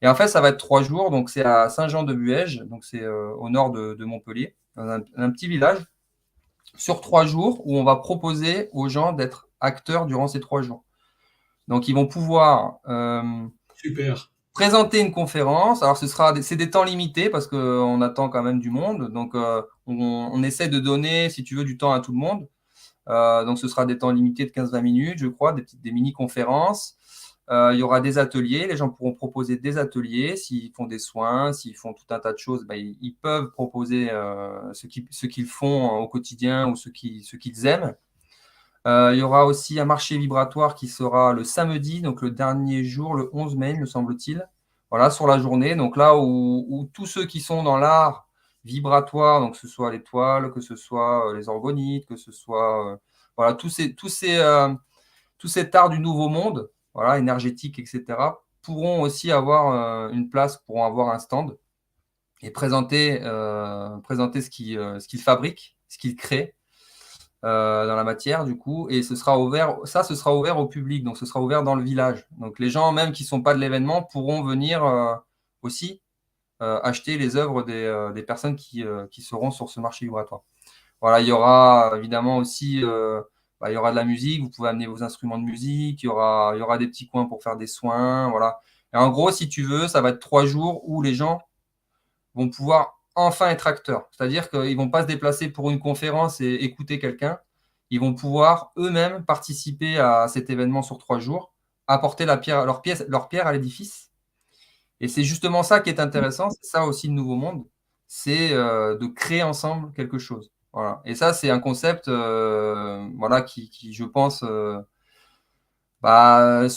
Et en fait, ça va être 3 jours. Donc, c'est à Saint-Jean-de-Buège, donc c'est au nord de Montpellier, dans un petit village, sur 3 jours, où on va proposer aux gens d'être acteurs durant ces 3 jours. Donc, ils vont pouvoir Super. Présenter une conférence. Alors, c'est des temps limités parce qu'on attend quand même du monde. Donc, on essaie de donner, si tu veux, du temps à tout le monde. Donc, ce sera des temps limités de 15-20 minutes, je crois, des mini-conférences. Il y aura des ateliers. Les gens pourront proposer des ateliers. S'ils font des soins, s'ils font tout un tas de choses, ils peuvent proposer ce qu'ils font au quotidien ou ce qu'ils aiment. Il y aura aussi un marché vibratoire qui sera le samedi, donc le dernier jour, le 11 mai, me semble-t-il. Voilà, sur la journée. Donc là où tous ceux qui sont dans l'art vibratoire, donc que ce soit l'étoile, que ce soit les orgonites, que ce soit voilà, tout cet art du nouveau monde, voilà, énergétique, etc., pourront aussi avoir une place, pourront avoir un stand et présenter ce qu'ils fabriquent, ce qu'ils créent. dans la matière, du coup, et ce sera ouvert au public, donc ce sera ouvert dans le village. Donc les gens, même qui ne sont pas de l'événement, pourront venir aussi acheter les œuvres des personnes qui seront sur ce marché vibratoire. Voilà, il y aura évidemment aussi il y aura de la musique, vous pouvez amener vos instruments de musique, il y aura des petits coins pour faire des soins, voilà. Et en gros, si tu veux, ça va être 3 jours où les gens vont pouvoir enfin être acteurs. C'est-à-dire qu'ils ne vont pas se déplacer pour une conférence et écouter quelqu'un. Ils vont pouvoir eux-mêmes participer à cet événement sur 3 jours, apporter leur pierre à l'édifice. Et c'est justement ça qui est intéressant, c'est ça aussi le nouveau monde, c'est de créer ensemble quelque chose. Voilà. Et ça, c'est un concept qui, je pense, se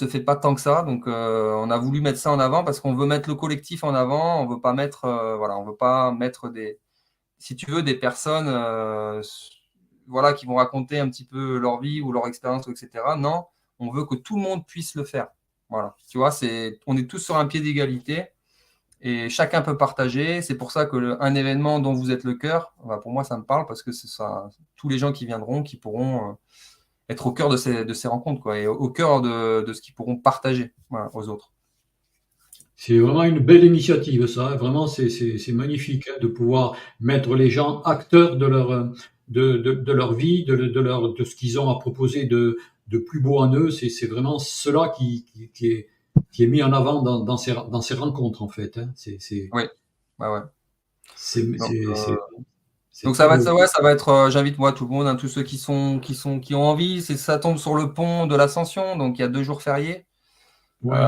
fait pas tant que ça. Donc, on a voulu mettre ça en avant parce qu'on veut mettre le collectif en avant. On veut pas mettre, on veut pas mettre si tu veux, des personnes, qui vont raconter un petit peu leur vie ou leur expérience, etc. Non, on veut que tout le monde puisse le faire. Voilà. Tu vois, on est tous sur un pied d'égalité et chacun peut partager. C'est pour ça que un événement dont vous êtes le cœur, pour moi, ça me parle parce que c'est ça, tous les gens qui viendront, qui pourront être au cœur de ces rencontres, quoi, et au cœur de ce qu'ils pourront partager aux autres. C'est vraiment une belle initiative, ça. Vraiment, c'est magnifique de pouvoir mettre les gens acteurs de leur vie, de ce qu'ils ont à proposer de plus beau en eux. C'est vraiment cela qui est mis en avant dans ces rencontres, en fait. Oui, ouais. Donc très ça va beau. être, ça va être. J'invite moi tout le monde, tous ceux qui ont envie. Ça tombe sur le pont de l'Ascension, donc il y a 2 jours fériés. Ouais.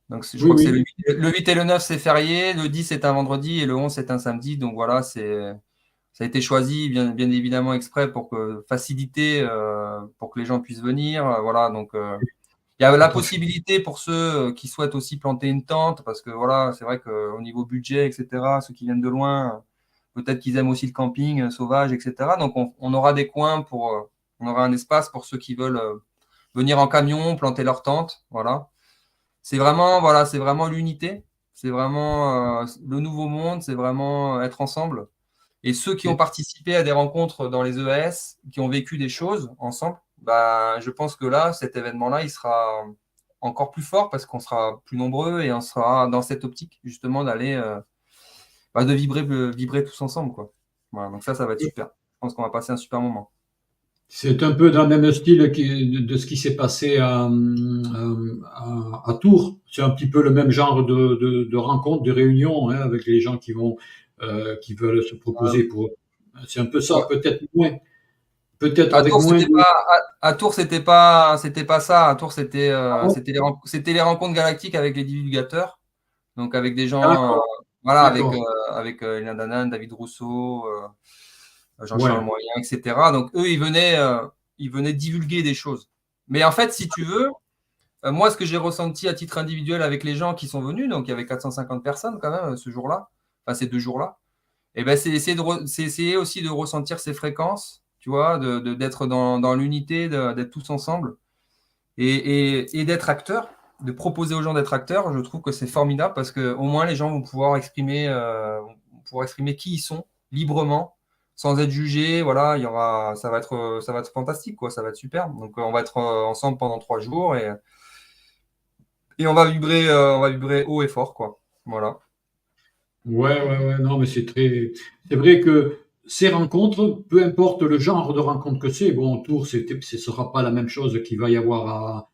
Donc je Oui, crois que c'est oui. le 8 et le 9, c'est férié. Le 10 c'est un vendredi et le 11 c'est un samedi. Donc voilà, ça a été choisi bien évidemment exprès pour faciliter, pour que les gens puissent venir. Voilà, donc il y a la Tout à fait. possibilité pour ceux qui souhaitent aussi planter une tente, parce que voilà, c'est vrai qu'au niveau budget, etc., ceux qui viennent de loin, peut-être qu'ils aiment aussi le camping sauvage, etc. Donc on aura des coins on aura un espace pour ceux qui veulent venir en camion, planter leur tente. Voilà. C'est vraiment l'unité. C'est vraiment le nouveau monde, c'est vraiment être ensemble. Et ceux qui ont participé à des rencontres dans les EAS, qui ont vécu des choses ensemble, je pense que là, cet événement-là, il sera encore plus fort parce qu'on sera plus nombreux et on sera dans cette optique justement d'aller, de vibrer tous ensemble, quoi. Voilà, donc ça va être super. Je pense qu'on va passer un super moment. C'est un peu dans le même style de ce qui s'est passé à Tours. C'est un petit peu le même genre de rencontre, de réunion, hein, avec les gens qui veulent se proposer pour. C'est un peu ça, Ouais. peut-être À avec Tours, moins c'était de. pas, à Tours, c'était pas ça. À Tours, Ah bon. c'était les rencontres galactiques avec les divulgateurs. Donc avec des gens, D'accord, voilà, d'accord. avec Elena Danan, David Rousseau, Jean-Charles Ouais, Moyen, etc. Donc eux, ils venaient divulguer des choses. Mais en fait, si tu veux, moi, ce que j'ai ressenti à titre individuel avec les gens qui sont venus, donc il y avait 450 personnes quand même ce jour-là, enfin ces 2 jours-là, et ben c'est essayer aussi de ressentir ces fréquences, tu vois, d'être dans l'unité, d'être tous ensemble et d'être acteur, de proposer aux gens d'être acteurs. Je trouve que c'est formidable parce que au moins les gens vont pouvoir exprimer qui ils sont librement, sans être jugés. Voilà, ça va être fantastique, quoi. Ça va être super. Donc on va être ensemble pendant 3 jours et on va vibrer haut et fort, quoi. Voilà. ouais, non, mais c'est vrai que ces rencontres, peu importe le genre de rencontre que c'est, bon, Tours, ce sera pas la même chose qu'il va y avoir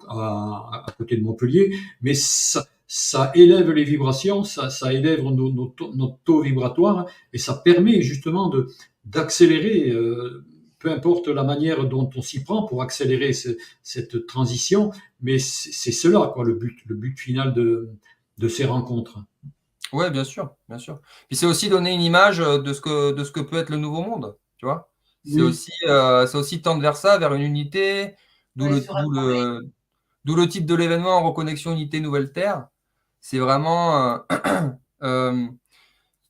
à côté de Montpellier, mais ça élève les vibrations, ça élève notre taux vibratoire, et ça permet justement d'accélérer, peu importe la manière dont on s'y prend pour accélérer cette transition, mais c'est cela, quoi, le but final de ces rencontres. Ouais, bien sûr, bien sûr. Puis c'est aussi donner une image de ce que peut être le nouveau monde, tu vois. Oui. C'est aussi tendre vers ça, vers une unité, d'où Ouais, le, sur un d'où projet. le, d'où le titre de l'événement Reconnexion Unité Nouvelle Terre. C'est vraiment,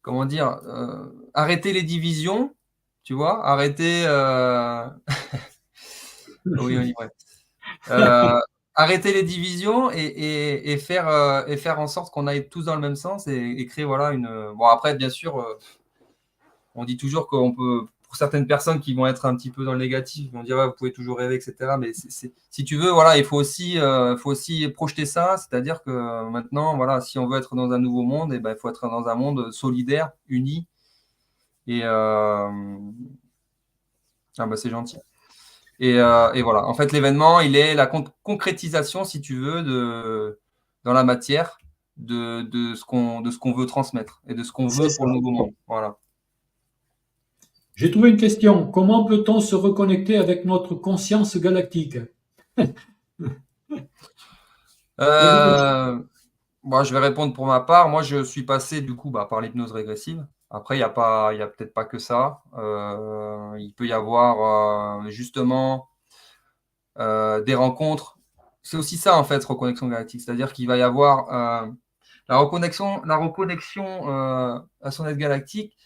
comment dire, arrêter les divisions, tu vois, oui, oui, ouais. Euh, arrêter les divisions et faire en sorte qu'on aille tous dans le même sens et créer, voilà, une. Bon, après, bien sûr, on dit toujours qu'on peut pour certaines personnes qui vont être un petit peu dans le négatif, ils vont dire vous pouvez toujours rêver, etc. Mais si tu veux, voilà, il faut aussi projeter ça, c'est-à-dire que maintenant, voilà, si on veut être dans un nouveau monde, il faut être dans un monde solidaire, uni. Et c'est gentil. Et voilà. En fait, l'événement, il est la concrétisation, si tu veux, dans la matière de ce qu'on veut transmettre et de ce qu'on veut pour le nouveau monde. Voilà. J'ai trouvé une question. Comment peut-on se reconnecter avec notre conscience galactique? Je vais répondre pour ma part. Moi, je suis passé du coup par l'hypnose régressive. Après, il y a peut-être pas que ça. Il peut y avoir justement des rencontres. C'est aussi ça en fait, reconnexion galactique. C'est-à-dire qu'il va y avoir la reconnexion à son aide galactique.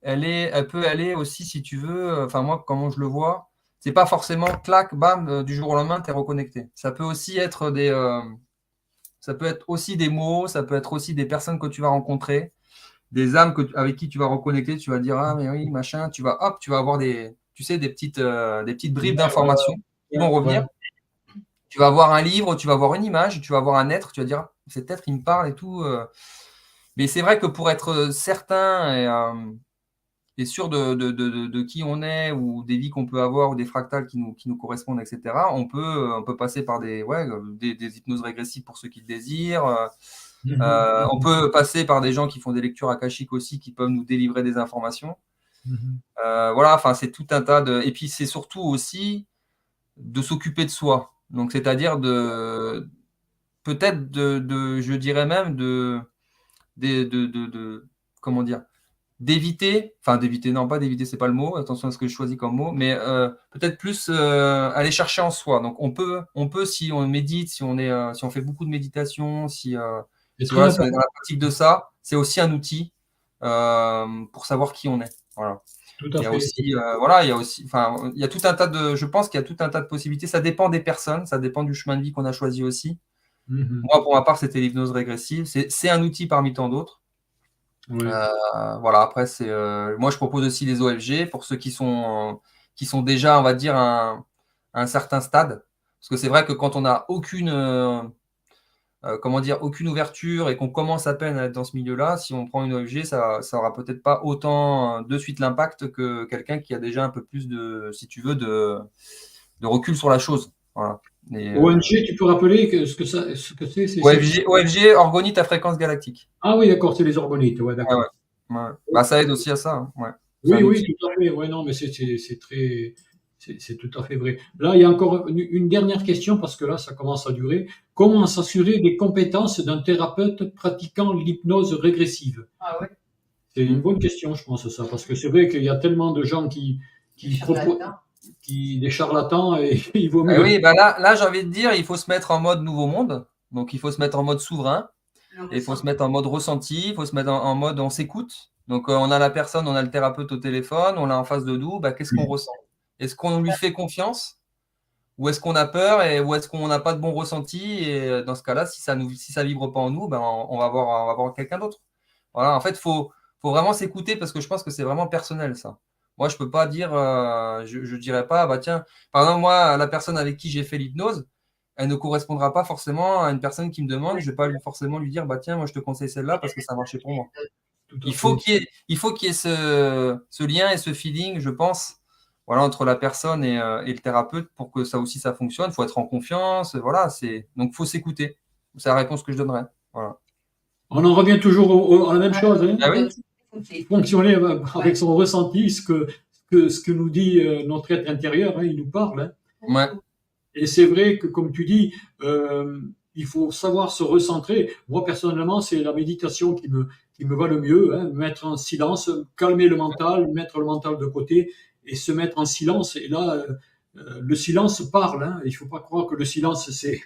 Elle peut aller aussi, si tu veux. Enfin moi, comment je le vois, c'est pas forcément clac, bam, du jour au lendemain, tu es reconnecté. Ça peut aussi être des mots, ça peut être aussi des personnes que tu vas rencontrer, des âmes avec qui tu vas reconnecter, tu vas dire ah mais oui machin, tu vas avoir des petites bribes d'informations qui vont revenir. Tu vas voir un livre, tu vas voir une image, tu vas voir un être, tu vas dire cet être il me parle et tout. Mais c'est vrai que pour être certain et sûr de qui on est ou des vies qu'on peut avoir ou des fractales qui nous correspondent, etc. On peut passer par des hypnoses régressives pour ceux qui le désirent. On peut passer par des gens qui font des lectures akashiques aussi, qui peuvent nous délivrer des informations. Voilà, enfin c'est tout un tas de. Et puis c'est surtout aussi de s'occuper de soi. Donc c'est-à-dire peut-être je dirais même comment dire, d'éviter, non pas d'éviter, c'est pas le mot, attention à ce que je choisis comme mot, mais peut-être plus aller chercher en soi. Donc on peut si on médite, si on fait beaucoup de méditation, si on est dans la pratique de ça, c'est aussi un outil pour savoir qui on est. Voilà. Il y a aussi, il y a tout un tas je pense qu'il y a tout un tas de possibilités. Ça dépend des personnes, ça dépend du chemin de vie qu'on a choisi aussi. Moi, pour ma part, c'était l'hypnose régressive. C'est un outil parmi tant d'autres. Voilà, après, moi, je propose aussi les OFG pour ceux qui sont déjà, on va dire, à un certain stade. Parce que c'est vrai que quand on n'a aucune ouverture et qu'on commence à peine à être dans ce milieu-là, si on prend une OFG, ça aura peut-être pas autant de suite l'impact que quelqu'un qui a déjà un peu plus si tu veux, de recul sur la chose. Voilà. ONG, tu peux rappeler ce que c'est OFG, orgonite à fréquence galactique. Ah oui, d'accord, c'est les orgonites. Ouais, d'accord. Ouais. Ça aide aussi à ça. Hein. Ouais. Oui, tout à fait. Ouais, non, mais c'est tout à fait vrai. Là, il y a encore une dernière question parce que là, ça commence à durer. Comment s'assurer des compétences d'un thérapeute pratiquant l'hypnose régressive? Ah ouais. C'est une bonne question, je pense, ça, parce que c'est vrai qu'il y a tellement de gens qui proposent des charlatans et il vaut mieux. Oui, là, j'ai envie de dire, il faut se mettre en mode nouveau monde. Donc, il faut se mettre en mode souverain. Il faut se mettre en mode ressenti. Il faut se mettre en mode on s'écoute. Donc, on a la personne, on a le thérapeute au téléphone, on l'a en face de nous. Qu'est-ce qu'on ressent? Est-ce qu'on lui fait confiance? Ou est-ce qu'on a peur ou est-ce qu'on n'a pas de bon ressenti? Et dans ce cas-là, si ça vibre pas en nous, on va voir quelqu'un d'autre. Voilà, en fait, il faut vraiment s'écouter parce que je pense que c'est vraiment personnel, ça. Moi, je peux pas dire, je dirais pas, tiens, par exemple, moi, la personne avec qui j'ai fait l'hypnose, elle ne correspondra pas forcément à une personne qui me demande. Je vais pas forcément lui dire, tiens, moi, je te conseille celle-là parce que ça a marché pour moi. Il faut qu'il y ait ce lien et ce feeling, je pense, voilà, entre la personne et le thérapeute pour que ça aussi ça fonctionne. Il faut être en confiance, voilà. Donc, il faut s'écouter. C'est la réponse que je donnerais. Voilà. On en revient toujours à la même chose. Hein. Ah oui. Fonctionner avec son ressenti, ce que nous dit notre être intérieur, hein, il nous parle. Hein. Ouais. Et c'est vrai que, comme tu dis, il faut savoir se recentrer. Moi, personnellement, c'est la méditation qui me va le mieux. Hein. Mettre en silence, calmer le mental, mettre le mental de côté et se mettre en silence. Et là, le silence parle. Hein. Il ne faut pas croire que le silence, c'est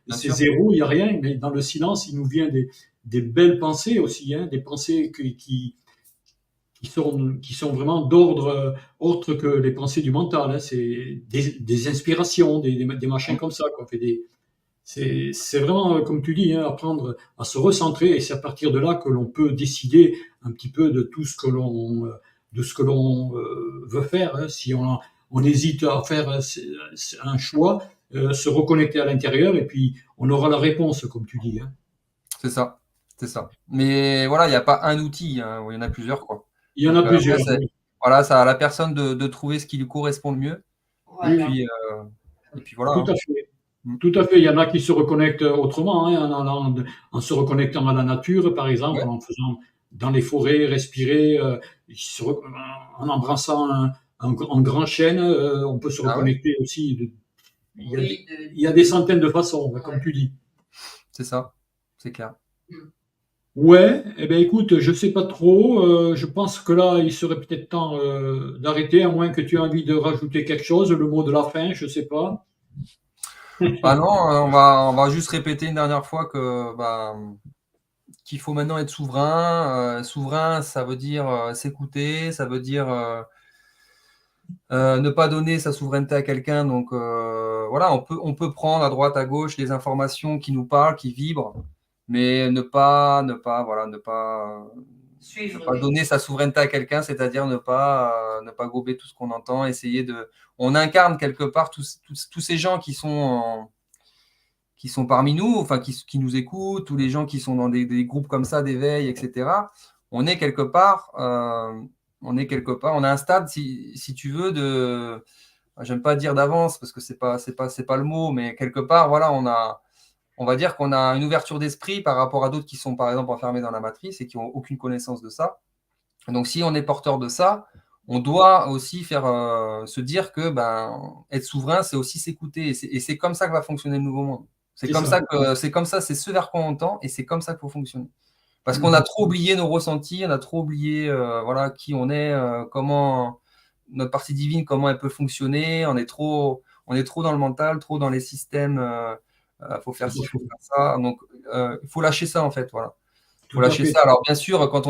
zéro, il n'y a rien. Mais dans le silence, il nous vient des belles pensées aussi, hein, des pensées qui sont vraiment d'ordre autre que les pensées du mental. Hein. C'est des inspirations, des machins comme ça. Quoi. C'est vraiment, comme tu dis, hein, apprendre à se recentrer et c'est à partir de là que l'on peut décider un petit peu de tout ce que l'on de ce que l'on veut faire. Hein. Si on hésite à faire un choix, se reconnecter à l'intérieur et puis on aura la réponse, comme tu dis. Hein. C'est ça, c'est ça. Mais voilà, il n'y a pas un outil, hein, il y en a plusieurs, quoi. Il y en Donc a après, plusieurs. Oui. voilà, c'est à la personne de trouver ce qui lui correspond le mieux. Voilà. Et puis voilà. Tout Hein. à fait. Mm. Tout à fait. Il y en a qui se reconnectent autrement, hein, en se reconnectant à la nature, par exemple, Ouais. en faisant dans les forêts, respirer, en embrassant un grand chêne, on peut se Ah ouais, reconnecter aussi. Oui, Il y a des centaines de façons, comme Ouais. tu dis. c'est ça, c'est clair. Ouais, eh bien écoute, je sais pas trop. Je pense que là, il serait peut-être temps d'arrêter, à moins que tu aies envie de rajouter quelque chose, le mot de la fin, je sais pas. Bah non, on va juste répéter une dernière fois que qu'il faut maintenant être souverain. Souverain, ça veut dire s'écouter, ça veut dire ne pas donner sa souveraineté à quelqu'un. Donc voilà, on peut prendre à droite, à gauche les informations qui nous parlent, qui vibrent, mais voilà, ne Suivre pas donner sa souveraineté à quelqu'un, c'est-à-dire ne pas gober tout ce qu'on entend, essayer de. On incarne quelque part tous ces gens qui sont parmi nous, enfin qui nous écoutent, tous les gens qui sont dans des groupes comme ça d'éveil, etc. On est quelque part, on a un stade, si tu veux, de, j'aime pas dire d'avance parce que c'est pas le mot, mais quelque part, voilà, on va dire qu'on a une ouverture d'esprit par rapport à d'autres qui sont par exemple enfermés dans la matrice et qui ont aucune connaissance de ça. Donc, si on est porteur de ça, on doit aussi se dire que être souverain, c'est aussi s'écouter. Et c'est comme ça que va fonctionner le nouveau monde. C'est ça. C'est ce vers quoi on tend et c'est comme ça qu'il faut fonctionner. Parce qu'on a Mhm. trop oublié nos ressentis, on a trop oublié voilà, qui on est, comment notre partie divine, comment elle peut fonctionner. On est trop dans le mental, trop dans les systèmes. Faut faire Tout ci, à faut fait. faire ça. Donc, il faut lâcher ça en fait. Voilà. Faut Tout à lâcher fait. ça. Alors bien sûr, quand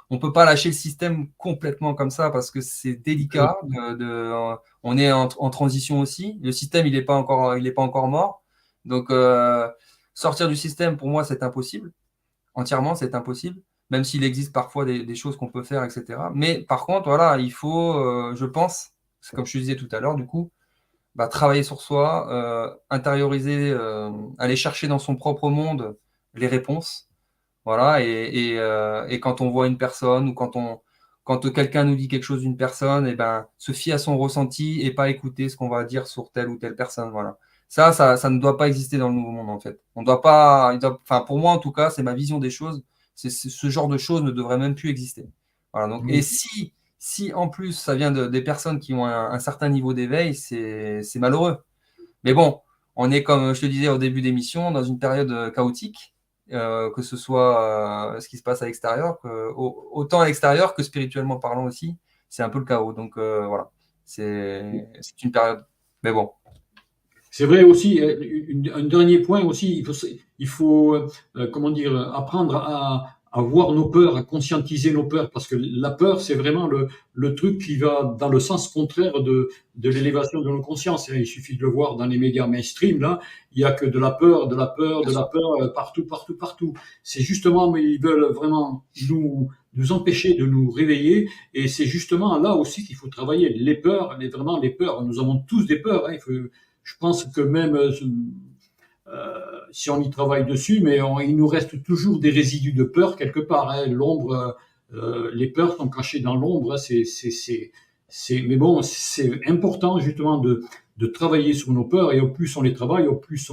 on peut pas lâcher le système complètement comme ça parce que c'est délicat. On est en transition aussi. Le système, il est pas encore mort. Donc sortir du système, pour moi, c'est impossible. Entièrement, c'est impossible. Même s'il existe parfois des choses qu'on peut faire, etc. Mais par contre, voilà, il faut, je pense, c'est comme je te disais tout à l'heure, du coup, travailler sur soi, intérioriser, aller chercher dans son propre monde les réponses. Voilà, et quand on voit une personne ou quand quelqu'un nous dit quelque chose d'une personne, et se fier à son ressenti et pas écouter ce qu'on va dire sur telle ou telle personne. Voilà. Ça ne doit pas exister dans le nouveau monde, en fait. On doit pas, enfin, pour moi, en tout cas, c'est ma vision des choses. Ce genre de choses ne devrait même plus exister. Voilà, donc, et Oui. si en plus ça vient des personnes qui ont un certain niveau d'éveil, c'est malheureux. Mais bon, on est, comme je te disais au début d'émission, dans une période chaotique, que ce soit ce qui se passe à l'extérieur, autant à l'extérieur que spirituellement parlant aussi, c'est un peu le chaos. Donc voilà, c'est une période. Mais bon, C'est vrai aussi, un dernier point aussi, il faut comment dire, apprendre à voir nos peurs, à conscientiser nos peurs, parce que la peur, c'est vraiment le truc qui va dans le sens contraire de l'élévation de nos consciences. Il suffit de le voir dans les médias mainstream, là, il y a que de la peur, de la peur, bien de la sûr. peur, partout, partout, partout. C'est justement, mais ils veulent vraiment nous empêcher de nous réveiller, et c'est justement là aussi qu'il faut travailler. Les peurs, vraiment les peurs, nous avons tous des peurs, hein, je pense que même si on y travaille dessus, mais il nous reste toujours des résidus de peur quelque part. Hein. L'ombre, les peurs sont cachées dans l'ombre. Mais bon, c'est important justement de travailler sur nos peurs et au plus on les travaille, au plus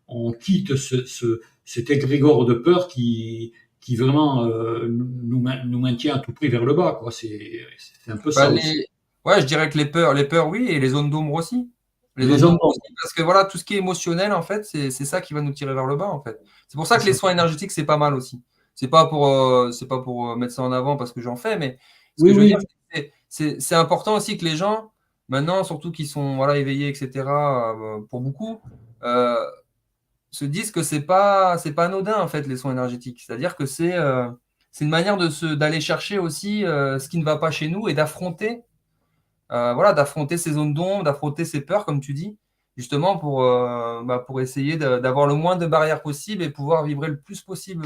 on quitte cet égrégore de peur qui vraiment nous maintient à tout prix vers le bas. Quoi. C'est un peu Bah, ça aussi. ouais, je dirais que les peurs, oui, et les zones d'ombre aussi. Les Les zones hommes, d'ombre aussi, parce que voilà, tout ce qui est émotionnel, en fait, c'est ça qui va nous tirer vers le bas, en fait. C'est pour ça c'est que les ça. soins énergétiques, c'est pas mal aussi. C'est pas pour mettre ça en avant parce que j'en fais, mais ce Oui, que je veux dire, oui, c'est important aussi que les gens, maintenant, surtout qui sont voilà, éveillés, etc., pour beaucoup, euh, se disent que c'est pas anodin, en fait, les soins énergétiques. C'est-à-dire que c'est une manière d'aller chercher aussi ce qui ne va pas chez nous et d'affronter voilà, d'affronter ces zones d'ombre, d'affronter ces peurs, comme tu dis, justement pour essayer d'avoir le moins de barrières possible et pouvoir vibrer le plus possible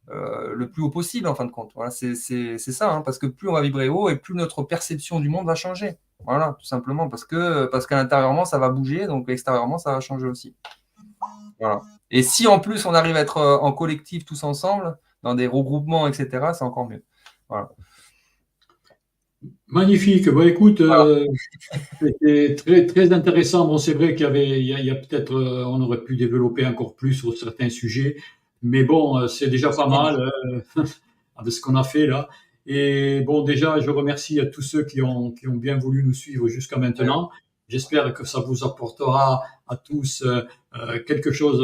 le plus haut possible en fin de compte. Voilà, c'est ça, hein, parce que plus on va vibrer haut et plus notre perception du monde va changer. Voilà, tout simplement parce qu'à l'intérieurement ça va bouger, donc extérieurement ça va changer aussi. Voilà. Et si en plus on arrive à être en collectif tous ensemble, dans des regroupements, etc., c'est encore mieux. Voilà. Magnifique. Bon, écoute, Voilà. c'était très, très intéressant. Bon, c'est vrai il y a peut-être, on aurait pu développer encore plus sur certains sujets, mais bon, c'est déjà pas mal de ce qu'on a fait là. Et bon, déjà, je remercie à tous ceux qui ont bien voulu nous suivre jusqu'à maintenant. J'espère que ça vous apportera à tous quelque chose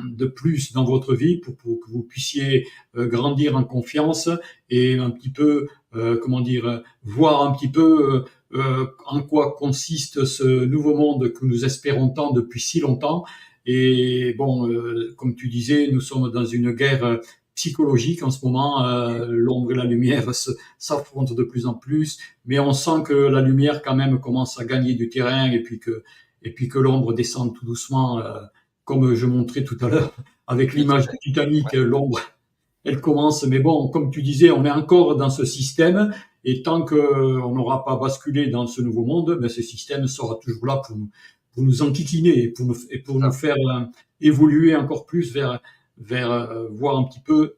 de plus dans votre vie pour que vous puissiez grandir en confiance et un petit peu, comment dire, voir un petit peu en quoi consiste ce nouveau monde que nous espérons tant depuis si longtemps. Et bon, comme tu disais, nous sommes dans une guerre psychologique en ce moment. L'ombre et la lumière s'affrontent de plus en plus, mais on sent que la lumière quand même commence à gagner du terrain et puis que l'ombre descend tout doucement, comme je montrais tout à l'heure avec Oui, tout à l'image fait. du Titanic. L'ombre, elle commence, mais bon, comme tu disais, on est encore dans ce système. Et tant qu'on n'aura pas basculé dans ce nouveau monde, ben, ce système sera toujours là pour nous enquiquiner et pour nous Ça. faire évoluer encore plus vers voir un petit peu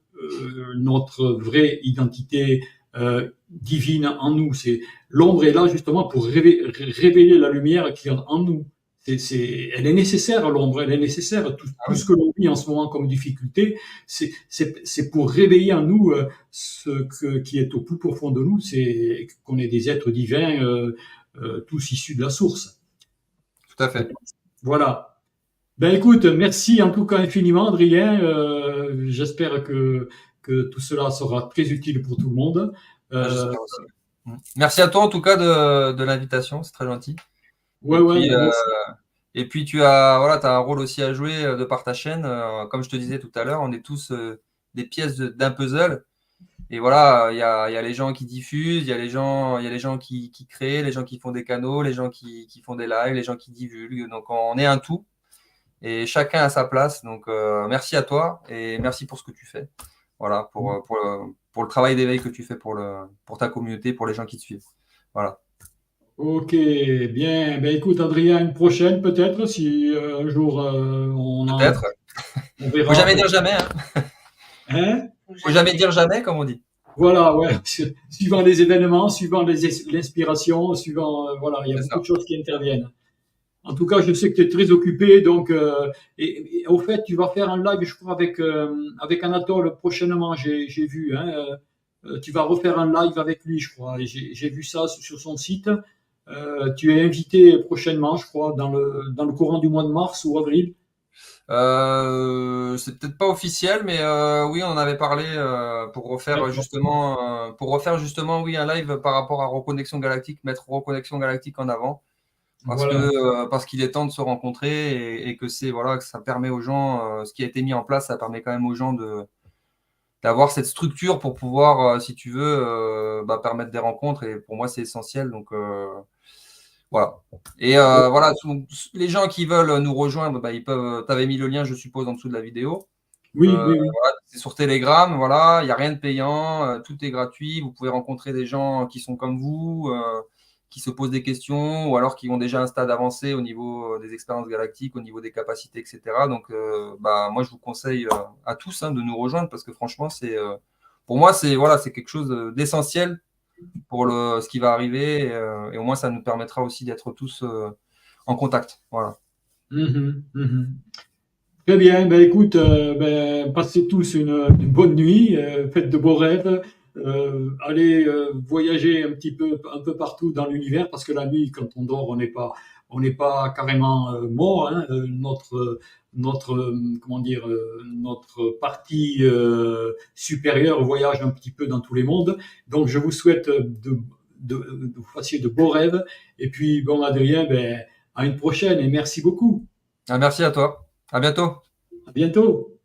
notre vraie identité divine en nous. C'est l'ombre est là justement pour révéler la lumière qui est en nous. Elle est nécessaire, l'ombre, elle est nécessaire. Ah Tout oui, ce que l'on vit en ce moment comme difficulté, c'est pour réveiller en nous qui est au plus profond de nous, c'est qu'on est des êtres divins, tous issus de la source. tout à fait. Voilà. Ben écoute, merci en tout cas infiniment, Adrien. J'espère que tout cela sera très utile pour tout le monde. Ah, Euh, j'espère aussi. Merci à toi en tout cas de l'invitation, c'est très gentil. ouais, ouais, moi aussi. Et puis tu as, voilà, t'as un rôle aussi à jouer de par ta chaîne. Comme je te disais tout à l'heure, on est tous des pièces d'un puzzle. Et voilà, il y a les gens qui diffusent, il y a les gens qui créent, les gens qui font des canaux, les gens qui font des lives, les gens qui divulguent. Donc on est un tout et chacun a sa place. Donc merci à toi et merci pour ce que tu fais. Voilà, pour le travail d'éveil que tu fais pour ta communauté, pour les gens qui te suivent. Voilà. Ok, bien. Ben écoute, Adrien, une prochaine peut-être, si un jour Peut-être. on Faut verra. jamais dire jamais, hein. Hein? Faut jamais dire jamais, comme on dit. Voilà, ouais. Suivant les événements, suivant l'inspiration, suivant, voilà, il y a C'est beaucoup ça. de choses qui interviennent. En tout cas, je sais que tu es très occupé, donc et au fait, tu vas faire un live, je crois, avec Anatole prochainement. J'ai vu. Hein, tu vas refaire un live avec lui, je crois. Et j'ai vu ça sur son site. Tu es invité prochainement, je crois, dans le courant du mois de mars ou avril. C'est peut-être pas officiel, mais oui, on en avait parlé D'accord. pour refaire justement, oui, un live par rapport à Reconnexion Galactique, mettre Reconnexion Galactique en avant, Voilà. parce qu'il est temps de se rencontrer et que c'est voilà que ça permet aux gens, ce qui a été mis en place, ça permet quand même aux gens d'avoir cette structure pour pouvoir, si tu veux, permettre des rencontres. Et pour moi, c'est essentiel. Donc voilà. Et voilà, les gens qui veulent nous rejoindre, ils peuvent. Tu avais mis le lien, je suppose, en dessous de la vidéo. Oui, oui, oui. Voilà, c'est sur Telegram, voilà, il n'y a rien de payant, tout est gratuit. Vous pouvez rencontrer des gens qui sont comme vous, qui se posent des questions, ou alors qui ont déjà un stade avancé au niveau des expériences galactiques, au niveau des capacités, etc. Donc, moi, je vous conseille à tous, hein, de nous rejoindre parce que franchement, pour moi, c'est quelque chose d'essentiel pour ce qui va arriver, et au moins, ça nous permettra aussi d'être tous en contact. Voilà. Mhm, mhm. Très bien, ben écoute, passez tous une bonne nuit, faites de beaux rêves, allez voyager un peu partout dans l'univers, parce que la nuit, quand on dort, on n'est pas carrément mort, hein, comment dire, notre partie supérieure voyage un petit peu dans tous les mondes. Donc, je vous souhaite de vous fassiez de beaux rêves. Et puis, bon, Adrien, ben, à une prochaine et merci beaucoup. Ah, merci à toi. À bientôt. À bientôt.